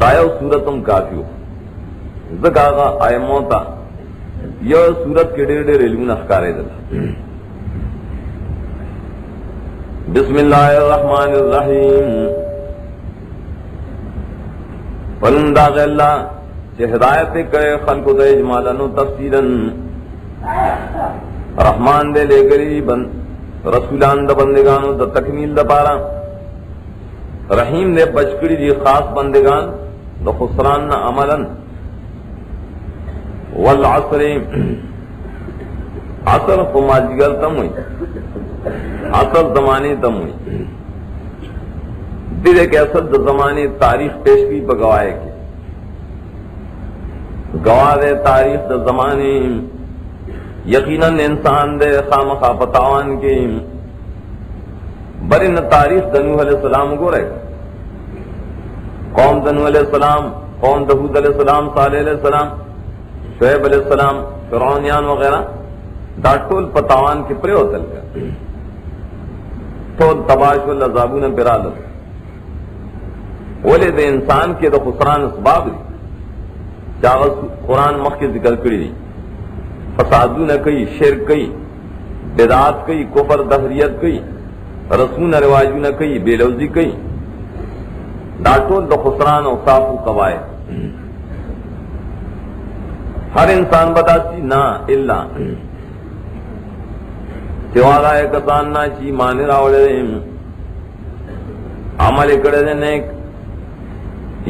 دایو سورتم کافیو زکاغا آئے موتا یہ سورت کے ڈیر ڈیر علمون اخکارے دل بسم اللہ الرحمن الرحیم پرنداغ اللہ چہ ہدایت کرے خلق دے اجمالاً و تفصیلاً رحمان دے لے گری بند رسولان دا بندگانو دا تکمیل دا پارا رحیم دے بچکڑی دی خاص بندگان دا خسران نا عملاً والعصر عصر کو ماجگر تم ہوئی، عصر زمانے تم ہوئی دل کے اصل زمانے تاریخ پیش کی بگوائے کی گواہ دے تاریخ دا زمانے یقیناً انسان دے خامخواہ پتاوان کے برن تاریخ دنوح علیہ السلام کو رہے قوم دنوح علیہ السلام، قوم دہود علیہ السلام، صالح علیہ السلام، شعیب علیہ السلام، فرعونیان وغیرہ دا ٹول پتاوان کے پرے ہوتل کا ٹول تباش والعذابون پرالت ولی دے انسان کے دا خسران اسباب دی چاغت قرآن مخ کے ذکر کری دی فسادو نہ کئی، شرک کئی، بدعات کئی، کفر دہریت کئی، رسول رواجو نہ کئی، بے لوزی کئی، ڈاٹول دا خسران و صاف و قواعد ہر انسان بتاسی نا اللہ سوارا ہے کسان نا چی مانے راوڑے دے عمل کڑے دے نیک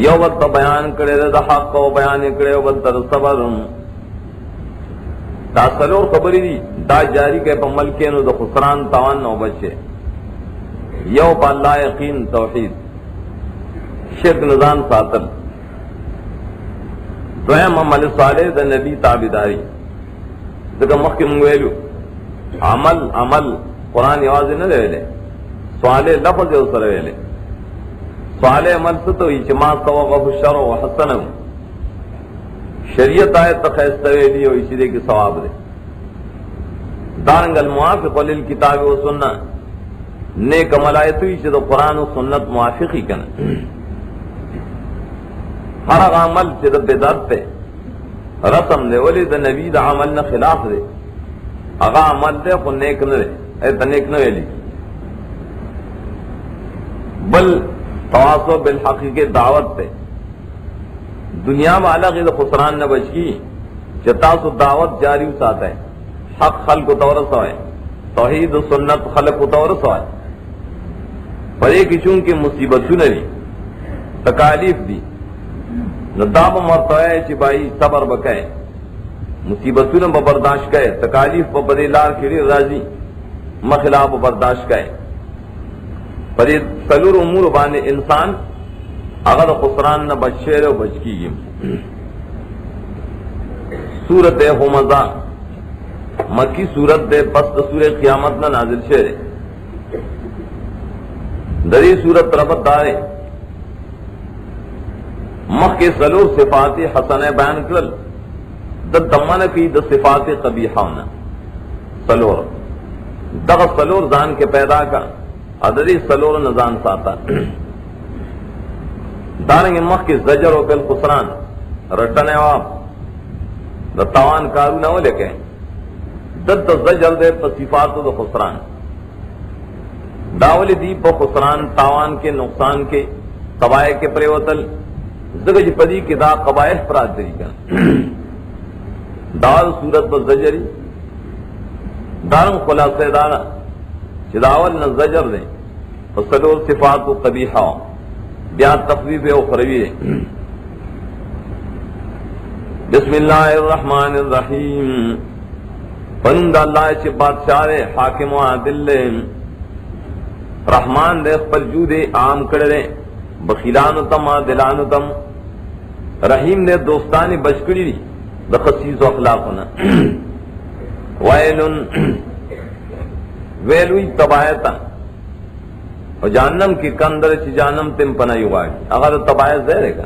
یو بلتا بیان کرے دا حق و بیان کرے و بلتا صبر دا سلور خبری دی دا جاری کے پا ملکینو دا خسران تاوان نو بچے یو پا اللہ یقین توحید شرک نظام ساتل دویم عمل صالح دا نبی تابداری دکا مخی منگویلو عمل قرآن یوازی نہ لے لے صالح لفظ یو سر لے صالح عمل ستوئی چما سوغف الشر و حسنہ شریعت آئے تخیستوے دی و اسی دے کی ثواب دے دارنگ الموافق للکتاب و سنہ نیک عمل آئے توئی چھ دا قرآن و سنت موافقی کنا ہر عمل چھ دا بدعت تے رسم دے ولی دا نبی دا عمل نہ خلاف دے اگا عمل دے خو نیک نہ دے ایتا نیک نہ ویلی بل تواصل بالحقیقی دعوت تے دنیا والا غیر خسران نہ بچ کی چتاس دعوت جاری ساتھ ہے حق خلق و تورس ہے توحید و سنت خلق و تورس ہے پر ایک چونکہ مصیبتوں نے دی تکالیف دی ندام مرتوہ ہے چی بھائی صبر بکائے مصیبتوں نے برداشت کرے تکالیف پر بدے لار کھڑی راضی مخلاف برداشت کرے پر یہ سلور امور بانے انسان اگر خسران نہ بچ شیر و بچ کی سورت ہمزہ مکی سورت دے پس سورہ قیامت نہ نازل شیر دری سورت ربط دارے مخ کے سلور صفات حسن بیان کرل دمن کی د صفات قبیحہ ہونا سلور دغ سلور زان کے پیدا کا ادری سلور نزان ساتا دارنگ مخ کے زجر و بالخسران رٹنے واب دا تاوان کارو نہ ہو لکے دد زجر دے پا صفات دا خسران داولی دی پا خسران تاوان کے نقصان کے قبائے کے پریوتل زگج پدی کے دا قبائح پرات دری کا دار صورت پر زجری دارنگ خلاصہ دارا چداول نہ زجر دیں فسلور صفات و قبیحہ بیا تخویف اخروی ہے بسم اللہ الرحمن الرحیم پنند اللہ چھ بادشاہ حاکم و عادل رحمان دے خپل جودے عام کڑے بخیلانو تم عادلانو تم رحیم دے دوستانی بچکڑی دی دا خصیص و اخلاقنا ویلن ویلوی تبایتا اور جہنم کی کندر چی جہنم تم پناہی ہوا ہے اگر تبایت زہر ہے کا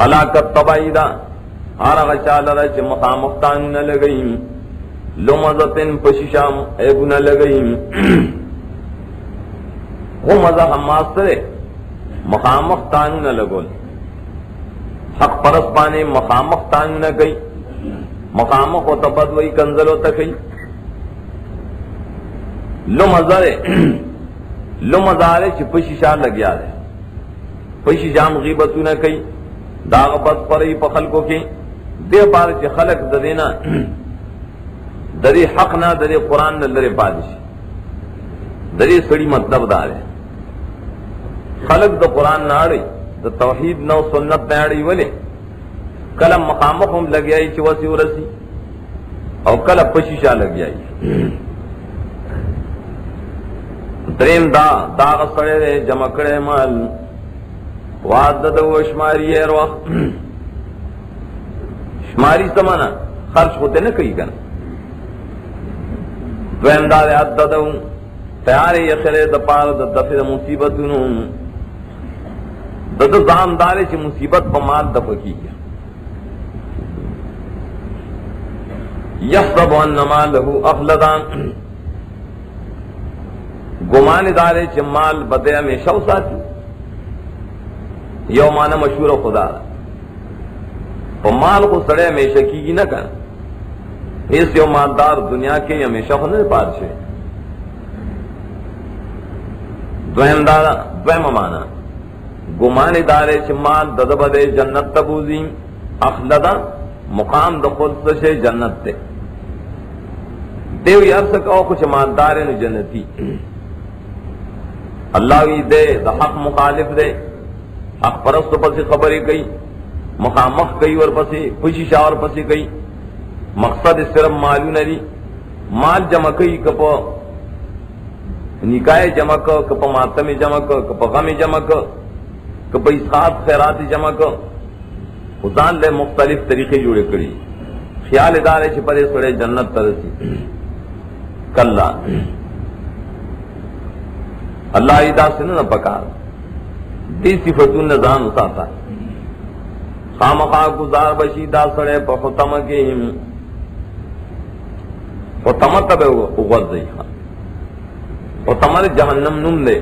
حلاکت تباہی دا آرہ چالرہ چی مخامختان نہ لگئیم لمزتن پششام ایبو نہ لگئیم وہ مزہ ہم ماسترے مخامختان نہ لگول حق پرس پانے مخامختان نہ گئی مقامق و تبدوئی کنزل و تکئی لمزارے چی پششا لگیا رہے پششام غیبتو نہ کئی داغ بس پرئی پا خلقوں کی دے پار چی خلق ددینا دری حق نہ دری قرآن نہ لرے پادشی دری سڑی مطلب دارے خلق دا قرآن نہ آڑی دا توحید نو سنت نہ آڑی ولے کل مخامخ ہم لگ جائی چوسی ورسی اور کل پشیشا لگ جائی دریم داغ سڑے دے جمکڑے مال وعدد و شماری ہے روح شماری سمانا خرچ ہوتے نہ کئی کن دویم دا دے عدد تیاری یخرے دا پار دا دفع دا مصیبتنو دا زام دارے چی مصیبت پا مال دفع کی گیا یحسب انما لہو اخلدان گمان دارے چی مال بدے ہمیشہ ساتھی یو معنی مشہور خدا تو مال کو سڑے ہمیشہ کی گی نہ کر اس یو مالدار دنیا کے ہمیشہ ہونے پادشاہ دویم معنی گمان دارے چی مال دد بدے جنت تبوزیم اخلدا مقام دخل سے جنت تے دیو یار سکاو کچھ مالدارے نو جنتی اللہ وی دے دا حق مخالف دے حق پرست پسی خبری گئی مخامخ گئی اور پسی خوشی شاور پسی گئی مقصد صرف مالو نری مال جمع کئی کپا نکائے جمع کپا ماتم جمع کپا غم جمع کپا اسخات خیرات جمع خدان لے مختلف طریقے جوڑے کری خیال ادارے چھپرے سڑے جنت ترسی کلا اللہ ایدہ سے نہ پکار دی صفتون نظام اساتا خامخواہ گزار بشی دا سڑے پا ختم کے ختم تب اغوز دی ختم جہنم نم لے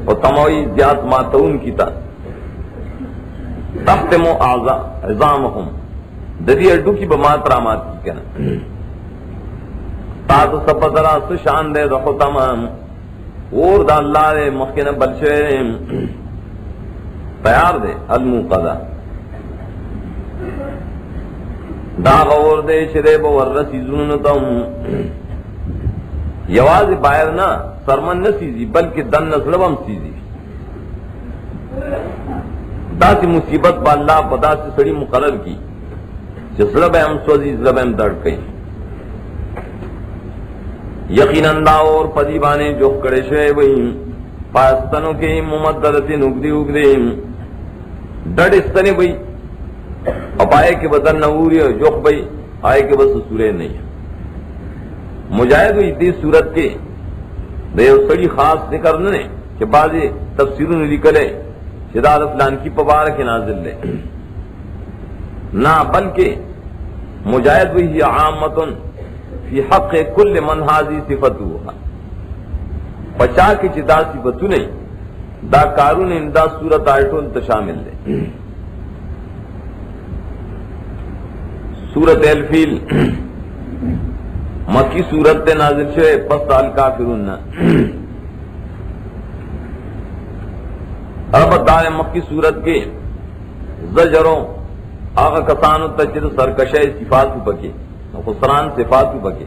ختموی زیاد ماتون کی تا تختمو عظامہم ددی اڈو کی بمات رامات کی کنا تاتو سپترا سشان دے دا ختم اور دا اللہ دے مخین بلشے تیار دے الموقدہ دا غور دے شرے بور رسیزون تم یواز باہر نا سرمن نہ سیزی بلکہ دن نسلبم سیزی دا سی مصیبت با اللہ پدا سے سڑی مقرر کی جسلب ہم سوزی زلب ہم درد کئی یقیناً دا اور پدیبانے جو کڑے شوئے وہی پاستنوں کے ممددتی نگدی اگدے ڈڑ استنے بھئی اب آئے کے بدن نوری جوخ بھئی آئے کے بس سورے نہیں مجاہد ہوئی دی صورت کے دے سڑی خاص ذکر نے کہ بعض تفسیروں نے لکھلے شداد فلان کی پبارک نازل لے نہ بلکہ مجاہد ہوئی عامتن فی حق کل من حاضی صفتوها پچا کی چدا صفتو نہیں دا کارون امدا صورت آیتون تشامل دے سورت الفیل مکی سورت تے نازل شوئے پس الکافرون ربط دار مکی سورت کے زجروں آغا کسانو تجر سرکشہ صفات پکے خسران صفات پکے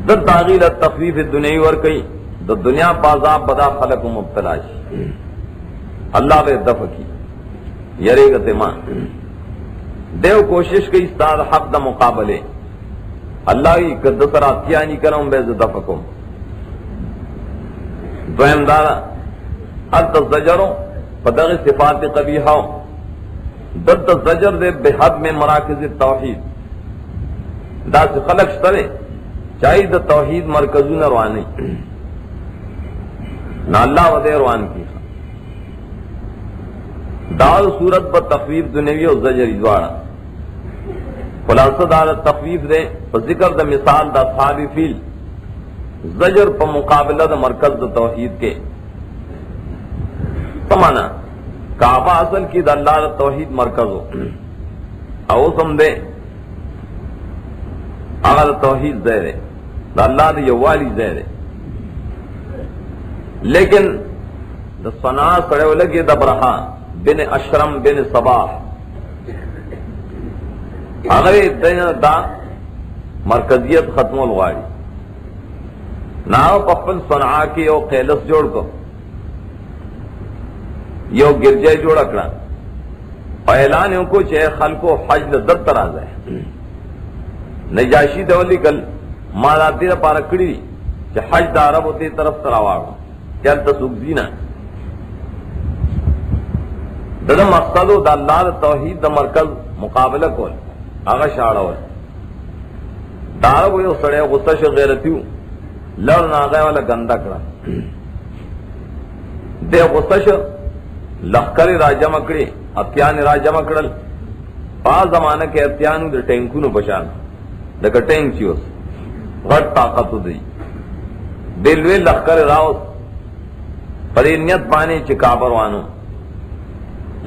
در تاغیل التخفیف دنیای ورکی در دنیا پازاب بدا خلق و مبتلاش اللہ بے دفع کی یرے گتمان دیو کوشش کی استاد حق دا مقابلے اللہ ہی قدسر آتیانی کروں بے دفع کم دویم دارا حد زجروں پدغ صفات قبیحوں دد زجر دے بحد میں مراکز توحید دا سے خلق شترے چاہی دا توحید مرکزون روانی نا اللہ و دے روان کی دار صورت پر تخفیف دنیوی و زجر ادوارا خلاصہ دار تخفیف دے پر ذکر دا مثال دا صحابی فیل زجر پر مقابلہ دا مرکز دا توحید کے سمانا کعبہ اصل کی دا اللہ دا توحید مرکز ہو او سمدے آغا دا توحید زہرے دا اللہ دا یوالی زہرے لیکن دا صنع سڑے ہو لگے دا برہا بن اشرم بن صباح اگر دا مرکزیت ختم الغاری ناو پپل صنعا کی او قیلس جوڑ کو یو گرجے جوڑ اکڑا اعلان کو چاہے خلقو حج در تراز ہے نجاشی دولی کل مالاتی دا پارکڑی چاہے حج دا عرب ہوتی طرف تراواغا چاہے تسوک زینا دا مقصدو دا اللہ دا توحید دا مرکز مقابلہ کول آغا شاڑا ہوئے دا عرب ہوئی سڑے غصہ شو غیرتیو لڑ ناغے والا گندہ کرا دے غصہ شو لخکری راجہ مکڑی اتیان راجہ مکڑل پا زمانہ کے اتیانو دے ٹینکونو بشان دکا ٹینک چیوس غٹ طاقتو دی دلوے لخکر راوس پرینیت پانی چکابر وانو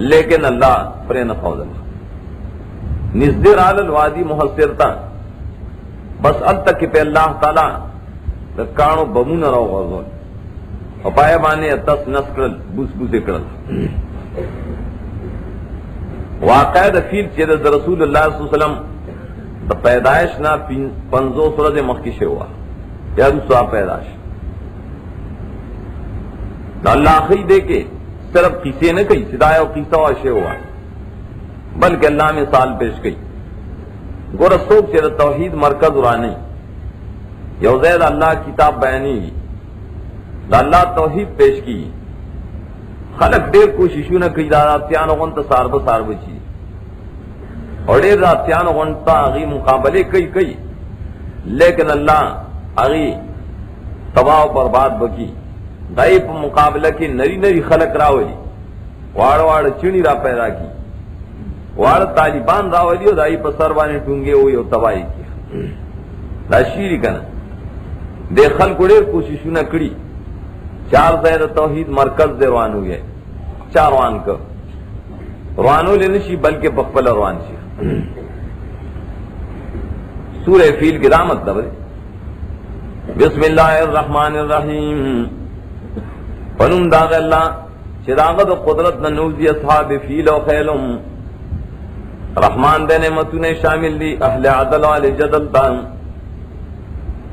لیکن اللہ پرین فوض اللہ نزدر آل الوادی محصرتا بس ال تک پہ اللہ تعالی دکانو بمون رو غزول اور پائے بانے اتس نس کرل بوس بوسے کرل واقع دا فیل چید دا رسول اللہ صلی اللہ علیہ وسلم دا پیدائش نا 50 سورج مخکشے ہوا یا دوسرا پیدائش دا اللہ آخری دے کے صرف قصے نہ کئی صدایہ و قصہ واشے ہوا بلکہ اللہ مثال پیش کئی گورا سوک چید توحید مرکز ارانے یو زید اللہ کتاب بیانی دا اللہ توحید پیش کی خلق دیر کوششوں نہ کئی راتیانو غنطا سارب چی اور دیر راتیانو غنطا اغی مقابلے کئی لیکن اللہ اغی تباہ و برباد بکی دائی پا مقابلہ کی نری خلق راولی وار چنی را پیدا کی وار طالبان راولی و دائی پا سربانی ٹونگے ہوئی و تباہی کی دا شیری کنا دے خلق دیر کوششوں نہ کری 4 زید توحید مرکز دے روانو گئے 4 روان کر روانو لینشی بلکہ بخبل روان شی سورہ فیل کی دامت دبرے بسم اللہ الرحمن الرحیم فنم داغ اللہ چراغت و قدرت ننوزی اصحاب فیل و خیلم رحمان دے نعمتوں شامل دی اہل عدل والے جدل تام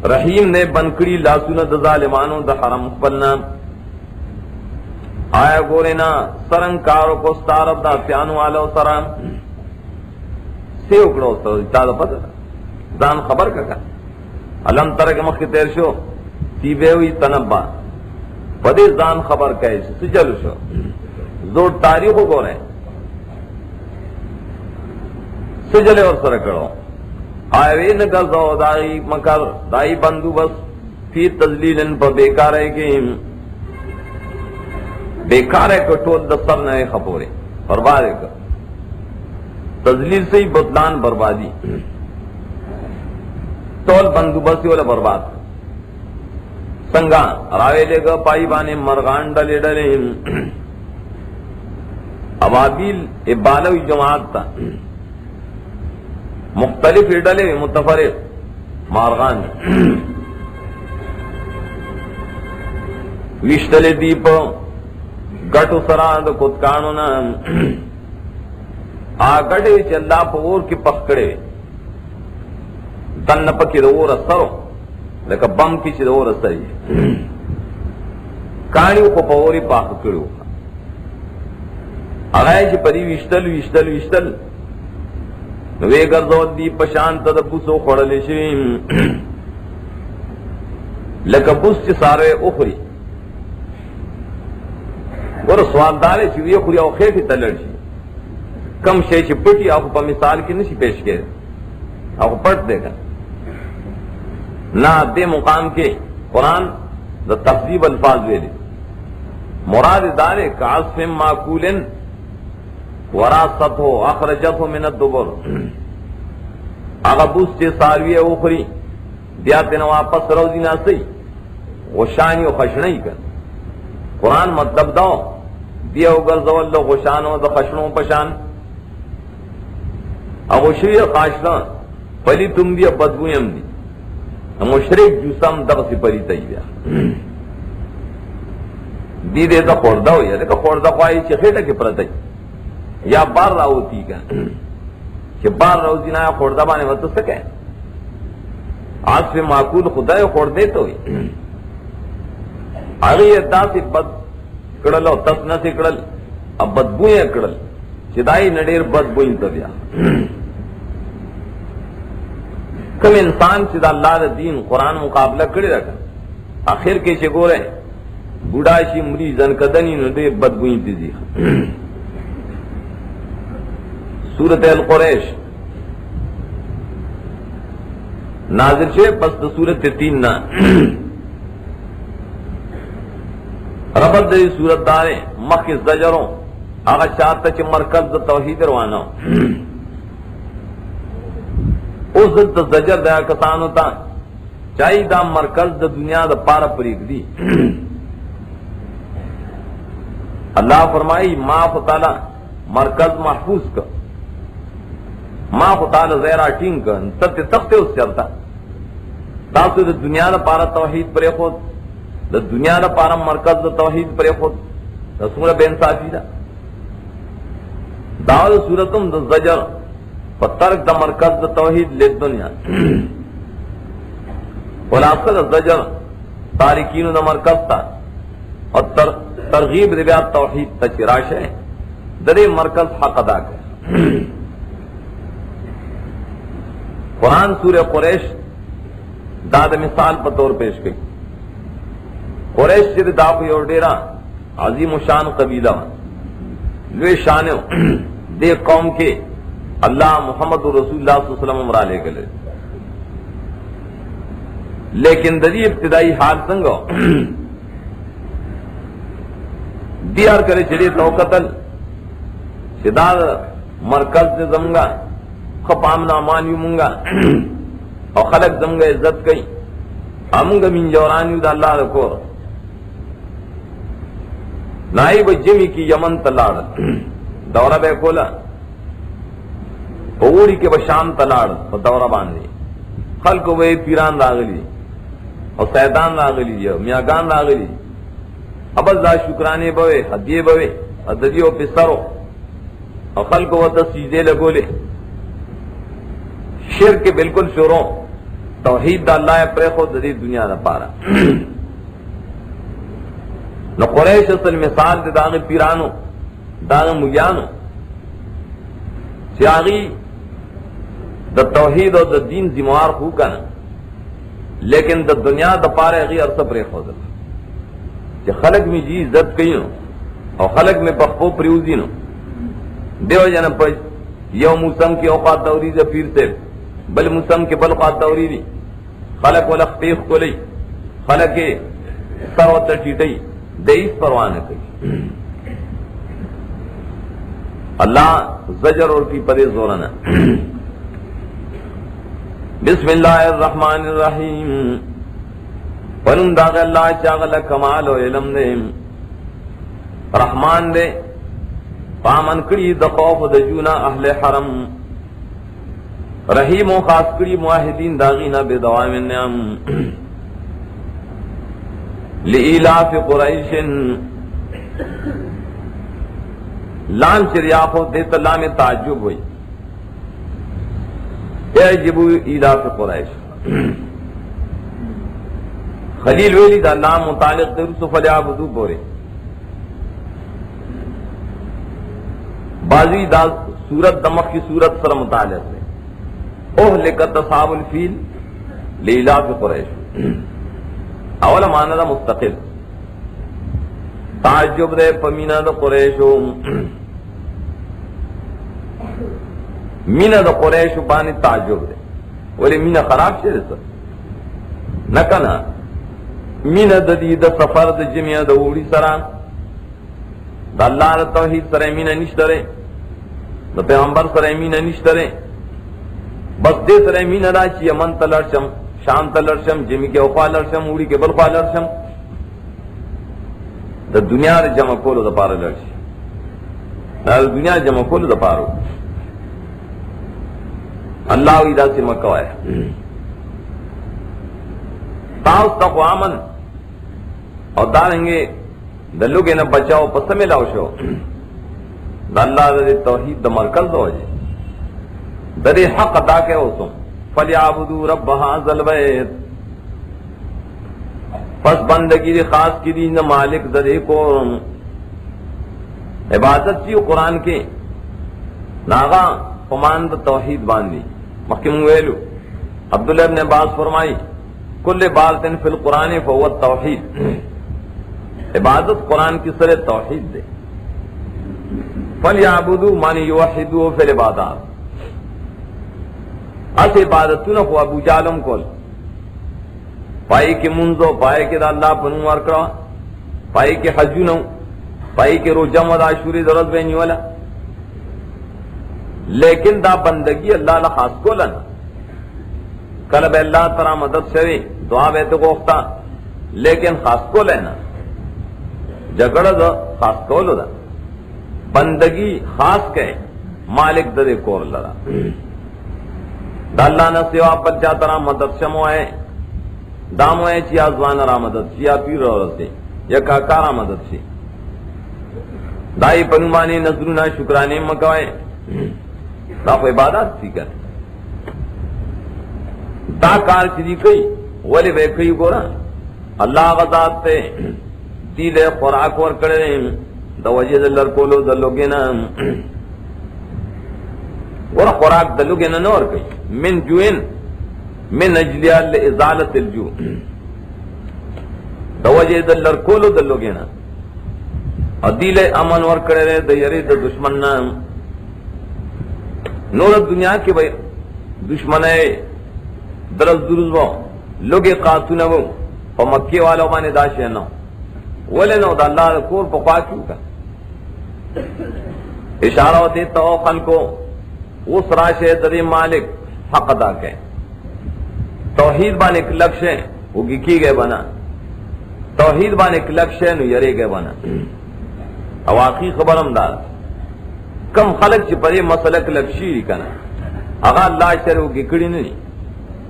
رحیم نے بنکڑی لاسونا دا ظالمانو دا حرم خبلنا آیا گورینا سرنگ کارو کو ستارب دا پیانو والا سرام سے اکڑو تا دا پتہ دان خبر کا علم ترک مخی تیر شو تیبے ہوئی تنبا پدی دان خبر کہے سجل شو زور تاریخو گو رہے سجلے اور سرکڑو آئے نگزو دائی مکر دائی بندو بس فی تزلیلن پا بیکار ہے کہ بیکار ہے کٹول دستر نئے خپورے برباد ہے کر تزلیل سے ہی بطلان بربادی تول بندو بسی والا برباد سنگا راوے لے گا پائی بانے مرغان ڈلے ڈلے ابابیل ابالوی جماعت تا مختلف ڈلے متفرق مارغان وشتلے دیپ گٹو سراد کتکانو نا آگڑے چلا پور کی پکڑے تن پکی رو رسرو لیکن بم کی چی رو رسری کانیو کو پوری پاک کرو اگائے چی پری وشتل نوے گردو دی پشانت دا بوسو خوڑلے شویم لکا بوس چی سارے اخری اور سوال دارے چی وی اخری او خیفی تلڑ شی کم شے چی پٹی آخو پا مثال کی نشی پیش کے آخو پٹ دے گا نا دے مقام کے قرآن دا تفضیب الفاظ ویلے مراد دارے کعصف معقولن وراثت ہو اخرجت ہو من الدبر آغا بوس چے ساروی اخری دیاتنا واپس روزی ناسی غشانی و خشنی کر قرآن مطلب داؤ دیا گرزو اللہ غشانو دا خشنو پشان اغشری خاشلان پلی تم دیا بدبویم دی مشرک جوسم دغسی پلی تیبیا دی دے دا خوردہ ہو یا دیکھا خوردہ خواہی چی خیٹا کی پرتائی یا بار راوتی کا کہ بار روزی نایا خوردہ بانے وقت سکے آج سے معقول خدا خوردے تو ہوئی آگئی ادا سے بد کڑل اور تس نہ سے کڑل اب بدبوئیں کڑل چدائی نڈیر بد بوئی تبیا کم انسان چدا اللہ دا دین قرآن مقابلہ کرے رکھا آخر کے چکو رہے بوڑھاشی مری زن کدنی نڈیر بد بوئی تیزی سورت القریش نازل شے پس سورت 3 نا ربط دی سورت دارے مخ زجروں آغا چاہتا چھ مرکز دا توحید روانہ اس دا زجر دا کسانو تا چاہی دا مرکز دا دنیا دا پارا پریک دی اللہ فرمائی ما فتالا مرکز محفوظ کا ما فتالا زیرہ ٹینگ کا تت تختے اس چلتا تاسو دا دنیا دا پارا توحید پر خود دا دنیا دا پارا مرکز دا توحید پر خود دا سورہ بے انصافی دا داود سورتم دا زجر فترک دا مرکز دا توحید لید دنیا خلاصہ دا زجر تارکین دا مرکز تا اور ترغیب دا بیاد توحید تا چراش ہے درے مرکز حق ادا کر قرآن سورہ قریش داد مثال پر طور پیش گئی قریش سے داخل اور ڈیرا عظیم و شان قبیلہ لوے شانو دے قوم کے اللہ محمد رسول اللہ صلی اللہ علیہ وسلم امرا لے گلے لیکن دری ابتدائی حال سنگو دیار کرے چلے تو قتل شدار مرکز سے زمگا خپام نامانیو منگا اور خلق زمگا عزت کئی امنگا من جورانیو دا اللہ رکور نائب جمی کی یمن تلاڑ دورہ بے کولا اوڑی کے بشام تلاڑ دورہ باندھے خلق وے پیران راغلی اور سیدان راغلی میاگان راغلی ابز دا شکرانے بوے حدیے بوے حدیو پسرو اور خلق و تسجدے لگولے شرک کے بالکل شروع توحید دا اللہ پر خود دی دنیا نہ پارا نو قریش اصل مثال دے داغ پیرانو داغ مجانو سیاغی دا توحید اور دا دین زموار خو کا نا لیکن دا دنیا دا پارے غی عرصہ پر خود کہ خلق میں جی عزت کئی نو اور خلق میں پخپو پریوزی نو دیو جانا پج یو موسم کی اوقات دوری دا پیر سے بل موسم کے بل اوقات دوری دی خلق ولخ پیخ کو لئی خلق کے سروت ٹیٹئی دیس پروانہ کئی اللہ زجر اور کی پدے زورنا بسم اللہ الرحمن الرحیم پرم داغ اللہ چاغل کمال و علم دے رحمان دے پامن کری دا خوف دا جونا اہل حرم رحیم و خاص کری معاہدین داغینا بے دوام النعم لإلاف قریش لام چریافو دیتا لام تعجب ہوئی اعجبو ایلاف قریش خلیل ویلی دا نام متعلق درسو فلیعبدو بورے بازی دا سورت دمخ کی سورت سر متعلق ہے اہلکت اصحاب الفیل لإلاف قریش اولا معنی دا مستقل تعجب دے پمینا دا قریشو مینا دا قریشو بانی تعجب دے ولی مینا خراب شے سر نکنا مینا دا دی دا سفر دا جمعہ دا اوڑی سران دا اللہ دا توحید سر مینا نشترے دا پیغمبر سر مینا نشترے بس دے سر مینا دا چی یمن تلرشم شام تلرشم جمی کے اوخوا لرشم اوڑی کے بلخوا لرشم دا دنیا دا جمع کولو دا پارا لرشی دا دنیا جمع کولو دا پارو اللہ ویدہ سے مکہ ہے تاؤس تقو آمن اور دارنگے دلو کے نہ بچاؤ پسمے لاؤ شو دا اللہ دا توحید دا مرکز دو جے دا دے حق ادا کے ہو سن فَلْيَعْبُدُوا رَبَّ هَٰذَا الْبَيْتِ پس بندگی دی خاص کی دی نہ مالک دے کو عبادت چی قرآن کے ناغا فماند توحید باندھی محکم ویلو عبداللہ ابن عباس فرمائی کل بات فی القرآن فهو التوحید، عبادت قرآن کی سر توحید دے. فلیعبدوا معنی یوحدوا فی العبادات، اس عبادتوں کو ابو جالم کول پائی کے منزو پائے کے دا اللہ پنو ورکڑا پائی کے حجونو پائی کے روجہ مد عاشوری ضرورت بینی والا، لیکن دا بندگی اللہ لخاص کو لنا کلب اللہ ترا مدد شوی دعا بیت گوختا، لیکن خاص کو لینا جگڑ دا خاص کو لدا بندگی خاص کے مالک دے کور لڑا دا اللہ نہ سوا بچہ ترا مدد شموائے داموئے چیا زوان را مدد چیا پیر رسے یا کاکارا مدد سی دائی پنمانی نظرنا شکرانے مکوائے دا کو عبادت تھی کر دا کار چیزی کئی ولی بے کئی گورا اللہ غذات تے دیلے خوراک ور کرے دا وجہ دلر کولو دلوگے نا ورہ خوراک دلوگے نا نور کئی من جوین من اجلیال لازالت الجو دا وجہ دلر کولو دلوگے نا اور دیلے امن ور کرے رہے دا یری دا دشمن نا نور دنیا کے بھئی دشمن ہے درز درز وہ لوگے قاتون وہ پا مکی والا مانے داشے نو ولی نو دا اللہ دا کور پا خواکیو کا اشارہ دیتا ہو خلقو اس راشے دری مالک حق ادا کے توحید بان ایک لکش ہے وہ گکی گئے بنا توحید بان ایک لکش ہے نو یرے گئے بنا اواقی خبرم دار کم خلق چی پری مسلک لکشی کنا اگا اللہ شر وہ گکڑی نہیں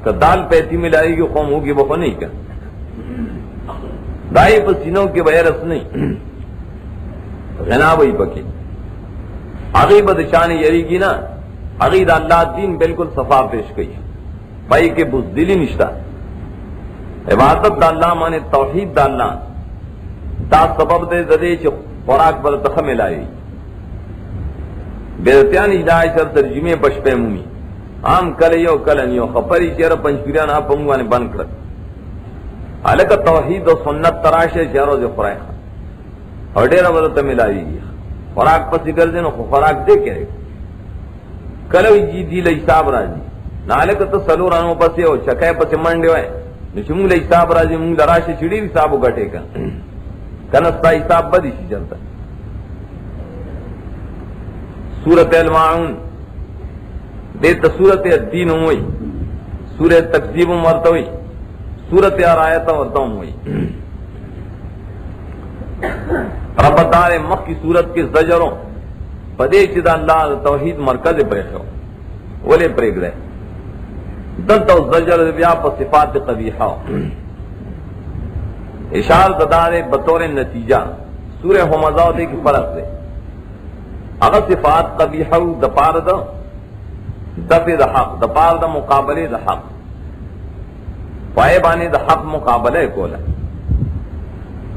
کہ دال پیتی ملائی گی قوم ہوگی وہ نہیں کر دائی پسینوں کے بیرس نہیں غنا وہی پکی اگی بدشان یری کی نا اگی دا اللہ دین بالکل صفا پیش گئی بھائی کے بزدلی نشتہ عبادت دا اللہ مانے توحید دا اللہ دا سبب دے زدے چھ خوراک بل تخم لائی بیرتیان اجلائی شر ترجمے پشپے مومی عام کلیو کلنیو خپری چیر پنچپیریان آپ پنگوانے بند کرد حالکہ توحید و سنت تراشے چیرو جو خورای خان اور دیرہ بلتا ملائی گی خوراک پسی کردے نو خوراک دے کے رہے کلو جی دی لحساب راجی نالکہ تو سلورانو پسی ہو چکے پسی منڈے ہوئے نشی مونگ لحساب راجی مونگ لراشے چڑی حسابو گٹے کن کنستا حساب بدی شی چلتا سورت الماعون دیتا سورت الدین ہوئی سورت تکذیب مرتا ہوئی سورت آیتا ورتا ہوئی رب دار مخ کی سورت کے زجروں پدے چدا اللہ توحید مرکز پریخو ولی پریگ رہے دلتا زجر بیا پا صفات قبیحہ اشار دار بطور نتیجہ سورہ حمزہ دے کی فرق دے اگر صفات قبیحہ دپار دا دفع دا حق دپار دا مقابلے دا حق پائے بانے دا حق مقابلے کول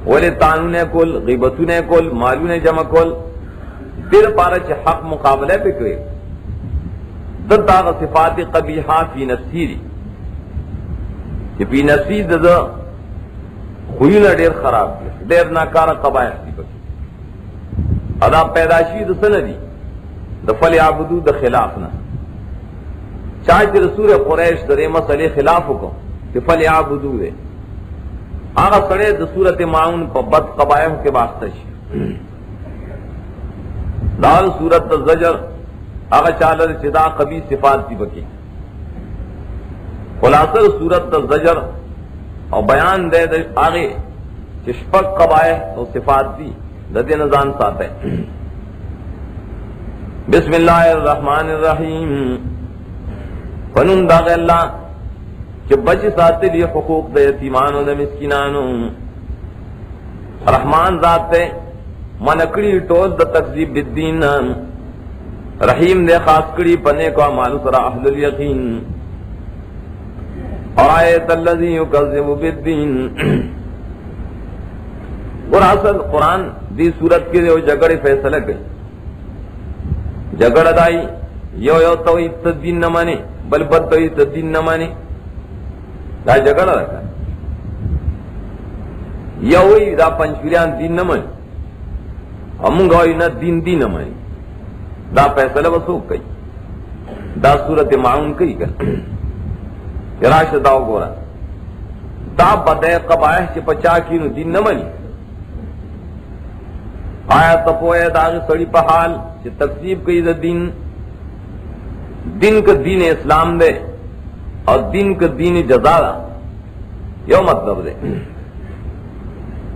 ولی تانونے کول غیبتونے کول مالونے جمع کول دیر پارا چھ حق مقابلے پہ کوئی در تاغ صفات قبیحہ فی نفسیری کہ فی نفسی دا خوینا دیر خراب دی دیر ناکارا قبائح دی بکی ادا پیداشی دا سندی دا فل عبدو دا خلافنا چاہتے رسول قریش در مسئلے خلاف کو کہ فل عبدو دے آغا سڑے دا صورت معاون پا بد قبائح کے واسطہ شی دال صورت دا زجر آغا چالر چدا قبی صفات دی بکی خلاصر صورت دا زجر اور بیان دے دے آگے چشپک قبائح اور صفات دی دے نظام ساتھ ہے بسم اللہ الرحمن الرحیم فنون داغ اللہ کہ بچ ساتھ لیے حقوق دے یتیمانو دے مسکینانو رحمان ذات دے منکڑی ٹول دا تکذیب بالدین رحیم دے خاص کڑی پنے کو مالو سرا اہل الیقین اور آیت اللذی یکذب بالدین اور اصل قرآن دی صورت کے جو جگڑے فیصلہ گئی جگڑ دائی یو توحید تدین نہ مانے بل بد توحید تدین نہ مانے دا جگڑ رکھا یوئی دا پنچوریان دین نہ مانی امونگوئی نہ دین نہ مانی دا فیصلہ وسوک کئی دا صورت معاون کئی کر راش داو گورا دا بدے قبائح چی پچا کینو دین نہ مانی آیا تپوئے داغی سڑی پا حال چی تقسیب کئی دا دین کا دین اسلام دے اور دین کا دین جزا دا یو مطلب دے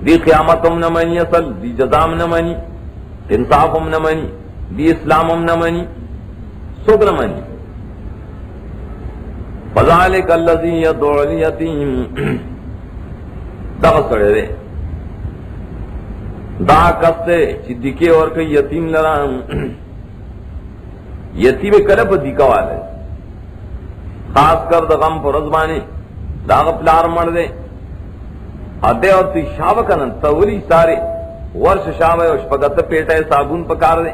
دی قیامتم نہ مانی اصل دی جزام نہ مانی انصافم نہ مانی دی اسلامم نہ مانی سوک نہ مانی فذالک اللذی یدعو الیتیم دغ سڑے دے دا کستے چی دکے اور کئی یتیم لرام یتیم کلپ دکا والے خاص کر دا غم پر رزبانی دا غپلار مر دے ادے اور تی شاو کنن تولی سارے ورش شاو ہے شپگت پیٹا ہے صابون پکار دے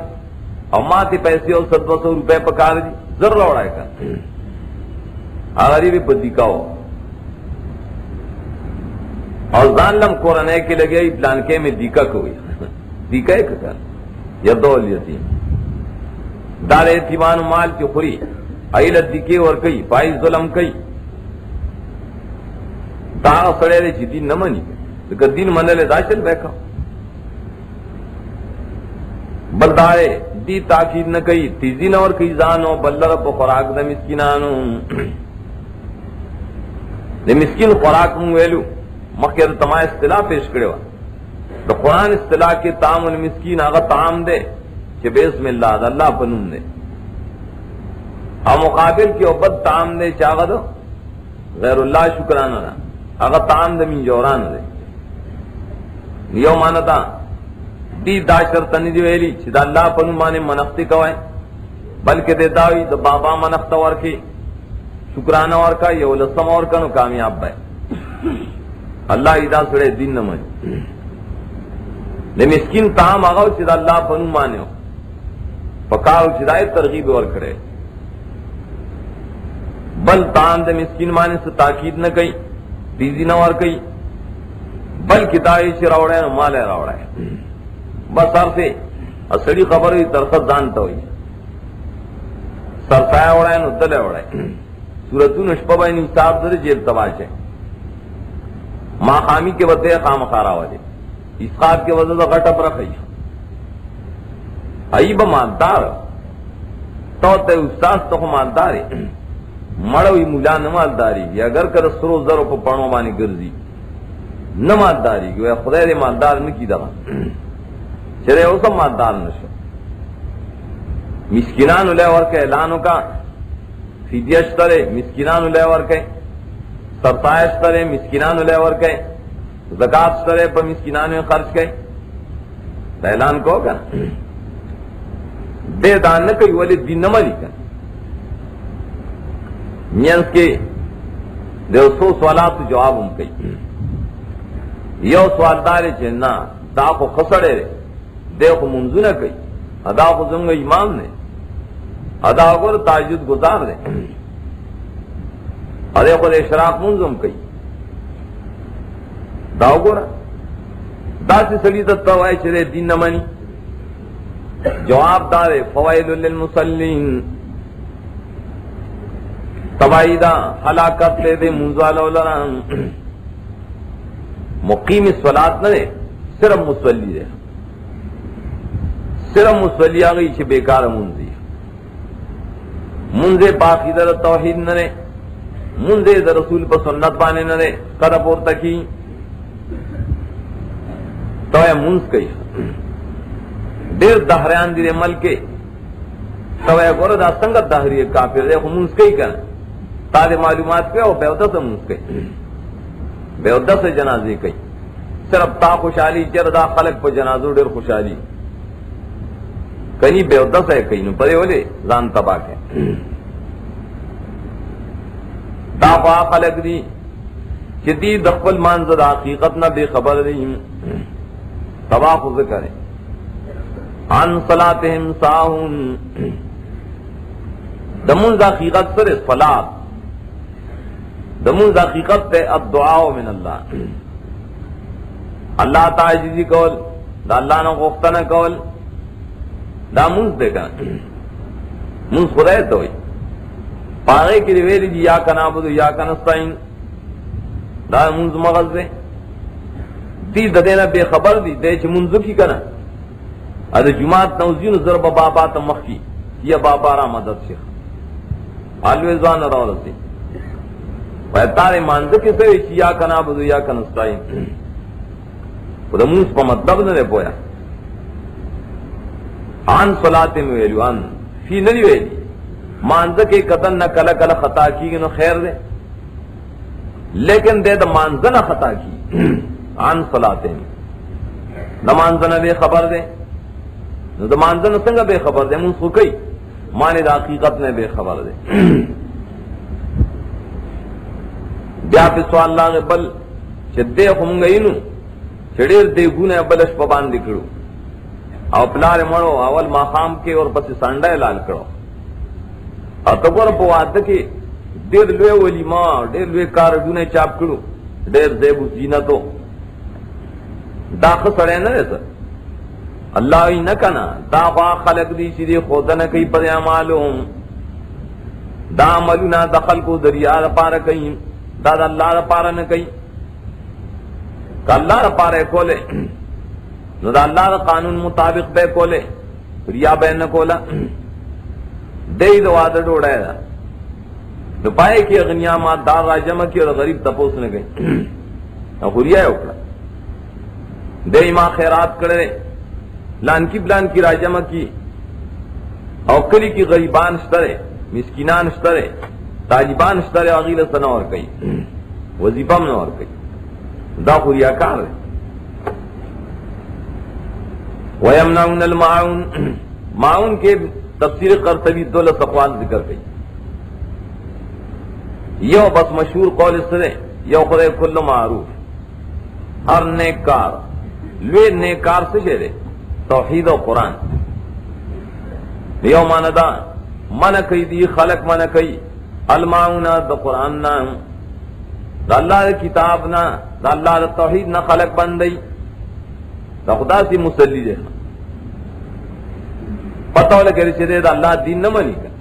اور ماں تی پیسے اور 100-200 روپے پکار دی ذر لوڑائے کر آغری بھی بدکا ہو اور ظالم قرآنے کے لگے پلان کے میں دیکا کوئی دیکا ایک کر یدو الیتیم دار یتیمان مال کی خوری ایلت دیکے اور کئی پائی ظلم کئی دا سڑے دے چی دین نمانی لیکن دین منلے داشل بیکھا بلدارے دی تاکید نہ کئی تیزی نہ اور کئی زانو بلرب خوراک دا مسکنانو دے مسکین خوراک مو ویلو مخیر تمام اصطلاح پیش کرے وا تو قرآن اصطلاح کے طعام المسکین آغا طعام دے کہ بسم اللہ دا اللہ پنون دے اور مقابل کی عبد طعام دے چاگا دو غیر اللہ شکرانہ دا آغا طعام دے من جوران دے یو مانتا دی دا شرطنی دی ویلی چی دا اللہ پنون مانے منختی کوئے بلکہ دے داوی دا بابا منختا ورکی شکرانہ ورکا یو لسم ورکنو کامیاب بے اللہ ادا سڑے دین نہ مانی دے مسکین تام آگاو چی دا اللہ پنو مانے ہو پکاو چی دا ترغیب ور کرے بل تام دے مسکین مانے سے تاکید نہ کئی تیزی نہ ور کئی بل کتائی چی راوڑے نو مالے راوڑے بس سر سے اسڑی خبر ہوئی ترخت دانتا ہوئی سرسایہ وڑے نو دلے وڑے سورتو نشپا بین انصاف در جیب تباشے ماں خامی کے وطے خام خارا والے اسقاط کے وجہ سے غٹپ رکھئی ایب مالدار تو تے استاذ تو مالدار مڑوی مولا نہ مالداری اگر کر سرو زرو کو پڑھو مانی گرزی نہ مالداری کہ خدا دے مالدار نہ کی دغا چرے وہ سب مالدار نشو مسکینان لے ور کے اعلانوں کا فدیش ترے مسکینان لے ور کے سرسائش ترے مسکینان لے ور کے زکات ترے پر مسکینان میں خرچ کے اعلان کو ہوگا دے دان نہ کوئی ولی دین نہ ملی کا مینس کے دے سو سوالات جواب ہم کئی یو سوال دارے چننا دا کو خسڑے رے دے کو منزو نہ کئی ادا کو زنگ امام نے ادا کو تاجد گزار دے ادے کو اشراق منظم کئی داو گورا دا سے سلی تتوائے چرے دین نہ منی جواب دارے فوائل للمصلین تباہی دا ہلاکت لے دے منزوالو لران مقیم الصلاۃ نہ دے صرف مصلی دے صرف مصلی آگئی چھ بیکار منزی منزے باقی در توحید نہ دے منزے در رسول پر سنت بانے نہ دے قدر پورتا کی تو ہے منز کئی دیر دہریان دیر ملکے تو ہے گورا دا سنگت دہری کافر دے منز کئی کرنے تارے معلومات پہ ہو بیودہ سے منز کئی بیودہ سے جنازے کئی صرف تا خوشحالی جردہ خلق پر جنازو دیر خوشحالی کنی بیودہ سے کئی نو پرے والے زان تباہ کے دا پا خلق دی چتی دقبل مانزد حقیقت نہ بے خبر دی تباہ خود کرے عن صلاتهم ساہون دمون دا حقیقت سر صلات دمون دا حقیقت تے الدعاء من اللہ اللہ تعجیزی کول دا اللہ نا غفتنا کول دا منز دے گا منز خدای توئی پاگے کی رویلی جی یا کا نابدو یا کا نستعین دا منز مغز دے دی دا دینا بے خبر دی دے چھ منزو کی کنا اد جماعت نوزین ضرب بابا تمخی یا بابا را مدد شیخ آلویزوان رو رسی ویتارے مانزو کی سوی چھ یا کا نابدو یا کا نستعین خدا منز پا مطلب نرے پویا آن صلاة میں ویلو آن فی نری ویلی مانزہ کے قتل نہ کلا کلا خطا کی گی نو خیر دے لیکن دے دا مانزہ نہ خطا کی آن صلاة میں دا مانزہ نہ بے خبر دے دا مانزہ نہ سنگا بے خبر دے منسو کئی مانے دا حقیقت نے بے خبر دے بیا پی سوال لاغ بل چدے خمگئی نو چڑیر دے گونے بلش پبان دکڑو او پلار مرو اول ماخام کے اور پس سانڈا لال کرو اتگور پو آتا کہ دیر لوے ولی ماں دیر لوے کارڈونے چاپ کرو دیر زیبو زینتو دا خسڑے نہ رہے سر اللہ ہی نہ کنا دا خواہ خلق دی سیدے خودہ نہ کئی پر اعمالوں دا عملونا دخل کو دریا دا پارا کئی دا اللہ دا پارا نہ کئی کہ اللہ دا پارا کولے نو دا اللہ دا قانون مطابق بے کولے ریا بے نہ کولا دے دو وعدہ ڈوڑا ہے نو پائے کی اغنیا مات دار راجمہ کی اور غریب تپوس نے گئی نو خوریا ہے اکڑا دے ماں خیرات کرے لان کی بلان کی راجمہ کی او کلی کی غریبان شترے مسکینان شترے تاجبان شترے اغیل سنہ اور کئی وظیفہ من اور کئی دا خوریا کار ہے وَيَمْنَعُونَ الْمَعُونَ معاون کے تفسیر قرطبی دولت اقوال ذکر گئی یو بس مشہور قول سرے یو خدے کل معروف ہر نیک کار لوے نیک کار سے شہرے توحید و قرآن یو ماندہ من کئی دی خلق من کئی المعون دا قرآن نا دا اللہ دا کتاب نا دا اللہ دا توحید نا خلق بندئی دا خدا سی مسلی دے پتہ لگے رچے دا اللہ دین نہ منی کر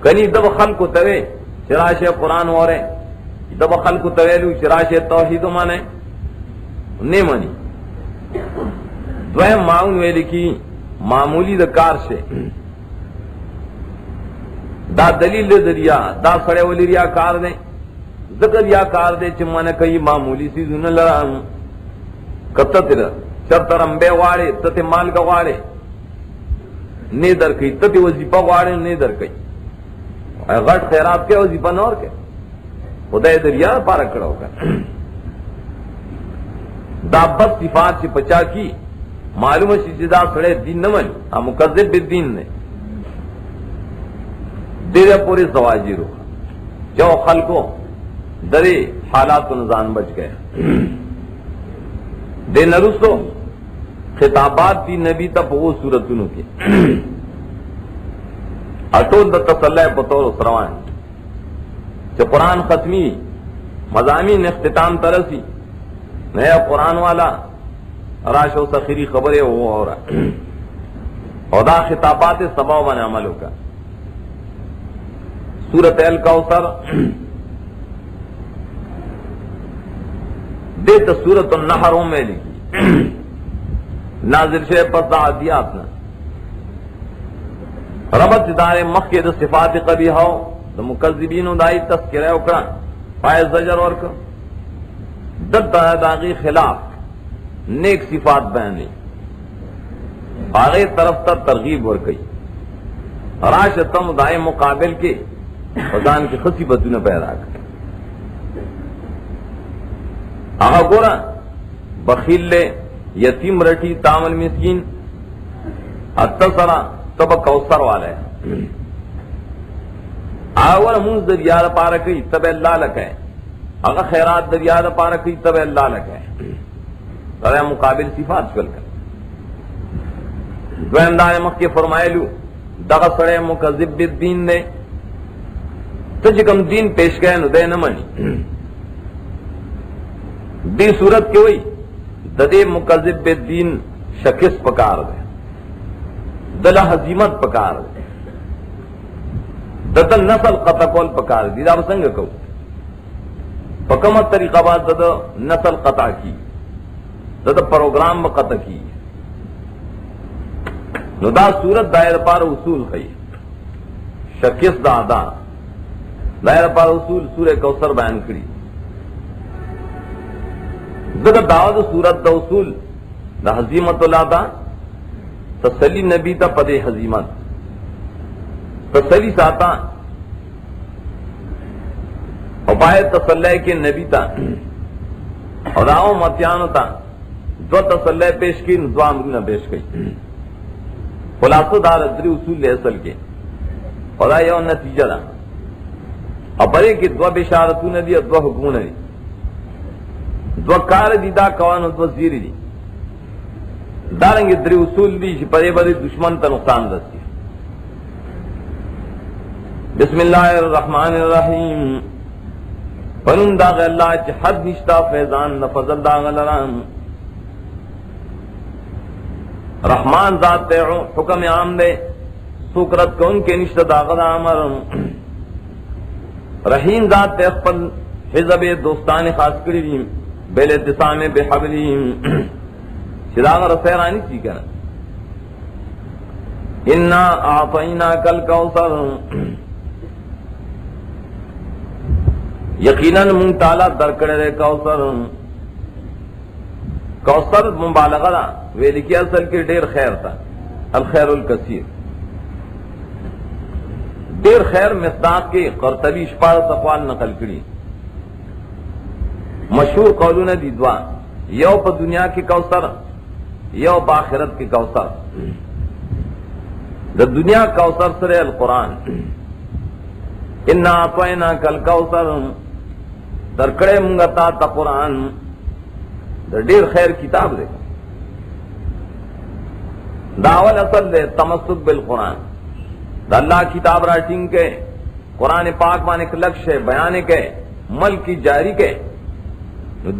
کنی دب خلق کو توے شراش قرآن ہو رہے دب خلق کو توے لو شراش توحید مانے نہیں منی دوہم معاون ویلی کی معمولی دا کار سے دا دلیل دریا دا سڑے ولی ریا کار دے ذکر یا کار دے چمانے کئی معمولی سی زن لرام کتتر چرتر امبے وارے تت مال کا وارے نے در کئی تت وظیفہ وارے نے در کئی غٹ خیرات کے وظیفہ نور کے خدای دریا پارا کڑا ہوگا دا بس صفات سے پچا کی معلوم شیدہ سڑے دین نمن مکذب بالدین نے دیر پوری زواجی رو جو خلقو درے حالات و نظام بچ گئے دے نرسو خطابات دی نبی تا پو صورتونو کی اٹول دا تسلح بطور اسروان چا قرآن ختمی مضامین اختتام ترسی نیا قرآن والا راش و سخیری خبریں وہ ہو رہا اور دا خطابات سبا بن عملوں کا سورۃ الکوثر دیت سورۃ النحر میں لکھی نازل شے پر عادیات نا ربط دار مخی دا صفات قبیحہ دا مکذبین دائی تذکرہ اکڑا فائز زجر ورکا دد داغی خلاف نیک صفات بیانی آگے طرف تا ترغیب ورکی راش تم دائیں مقابل کے خدان کی خصی بدون پیدا کر آگا گورا بخیل لے یتیم رٹی تامل مسکین اتصرا تب کوثر والے آور منز دریار پارکی تب اللہ لکے اگر خیرات دریار پارکی تب اللہ لکے مقابل صفات چل کر دویم دائے مخ کے فرمائلو دغا سڑے مکذب بالدین دے تجکم دین پیش گئے نو دے نمانی دی صورت کے ہوئی ددے مکذب بالدین شکست پکار دے دلہ حزیمت پکار دے ددل نسل قطع کول پکار دی دا بسنگ کو پکمت طریقہ بات دد نسل قطع کی دد پروگرام میں قطع کی نو دا صورت دائر پار اصول خی شکست دا دا دائر پار اصول سورہ کوثر بیان کری دد دعوت صورت دا اصول دا حزیمت اللہ دا تسلی نبی تا پدے حزیمت تسلی ساتا اور باید تسلح کے نبی تا اور آؤ متیانو تا دو تسلح پیش کی دو امرون پیش کی خلاصہ دار ادری اصول لے اصل کے اور آئیو نتیجہ دا اور برے کی دو بشارتوں نے دی اور دو حکموں نے دی دو کار دی دا کوان اور دو زیر دی دارنگ ادری اصول دی پرے برے دشمن تا نقصان دستی بسم اللہ الرحمن الرحیم پنن داغ اللہ چھ حد نشتا فیضان نفضل داغ لرام رحمان ذات تے حکم عام دے سکرت کو ان کے نشتا داغ دامر رحیم ذات تے اخپل حزب دوستان خاص کریم بیل اتسام بحبلیم چھ داغ رسیرانی چی کنا انا آطینا کل کوثر یقیناً من تعالیٰ درکڑے دے کوثر کوثر مبالغہ دا ویلی کی اصل کی دیر خیر تھا الخیر الکثیر دیر خیر مصداق کی قرطبی شپارت اقوال نقل کری مشہور قولون دی دعا یو پا دنیا کی کوثر یو پا آخرت کی کوثر دا دنیا کوثر سرے القرآن انا اعطینا کل کوثر درکڑے منگا تا قرآن در دیر خیر کتاب دے داول اصل دے تمسک بالقرآن دا اللہ کتاب رائٹنگ کے قرآن پاک بانے کے لکش ہے بیانے کے ملک کی جاری کے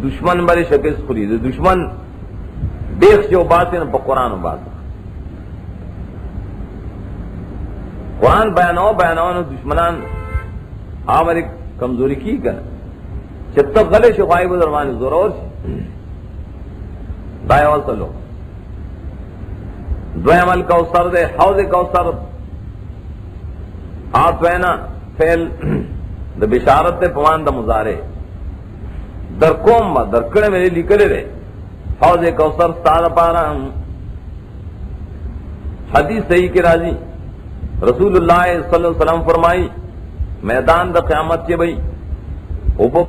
دشمن بڑے شکست خلی دشمن دیکھ جو باتیں پا قرآن و بات قرآن بیانو دشمنان ہماری کمزوری کی کر جب تک غلے شفائی بزرمان ضرور دائیں اور سلو دویم الکوثر دے حوض کوثر آپ وینا فیل دا بشارت دے پوان دا مزارے در قوم با در کڑے میں لکلے دے حوض کوثر ستارہ پارا حدیث صحیح کے راضی رسول اللہ صلی اللہ علیہ وسلم فرمائی میدان دا قیامت کے بھئی اوپر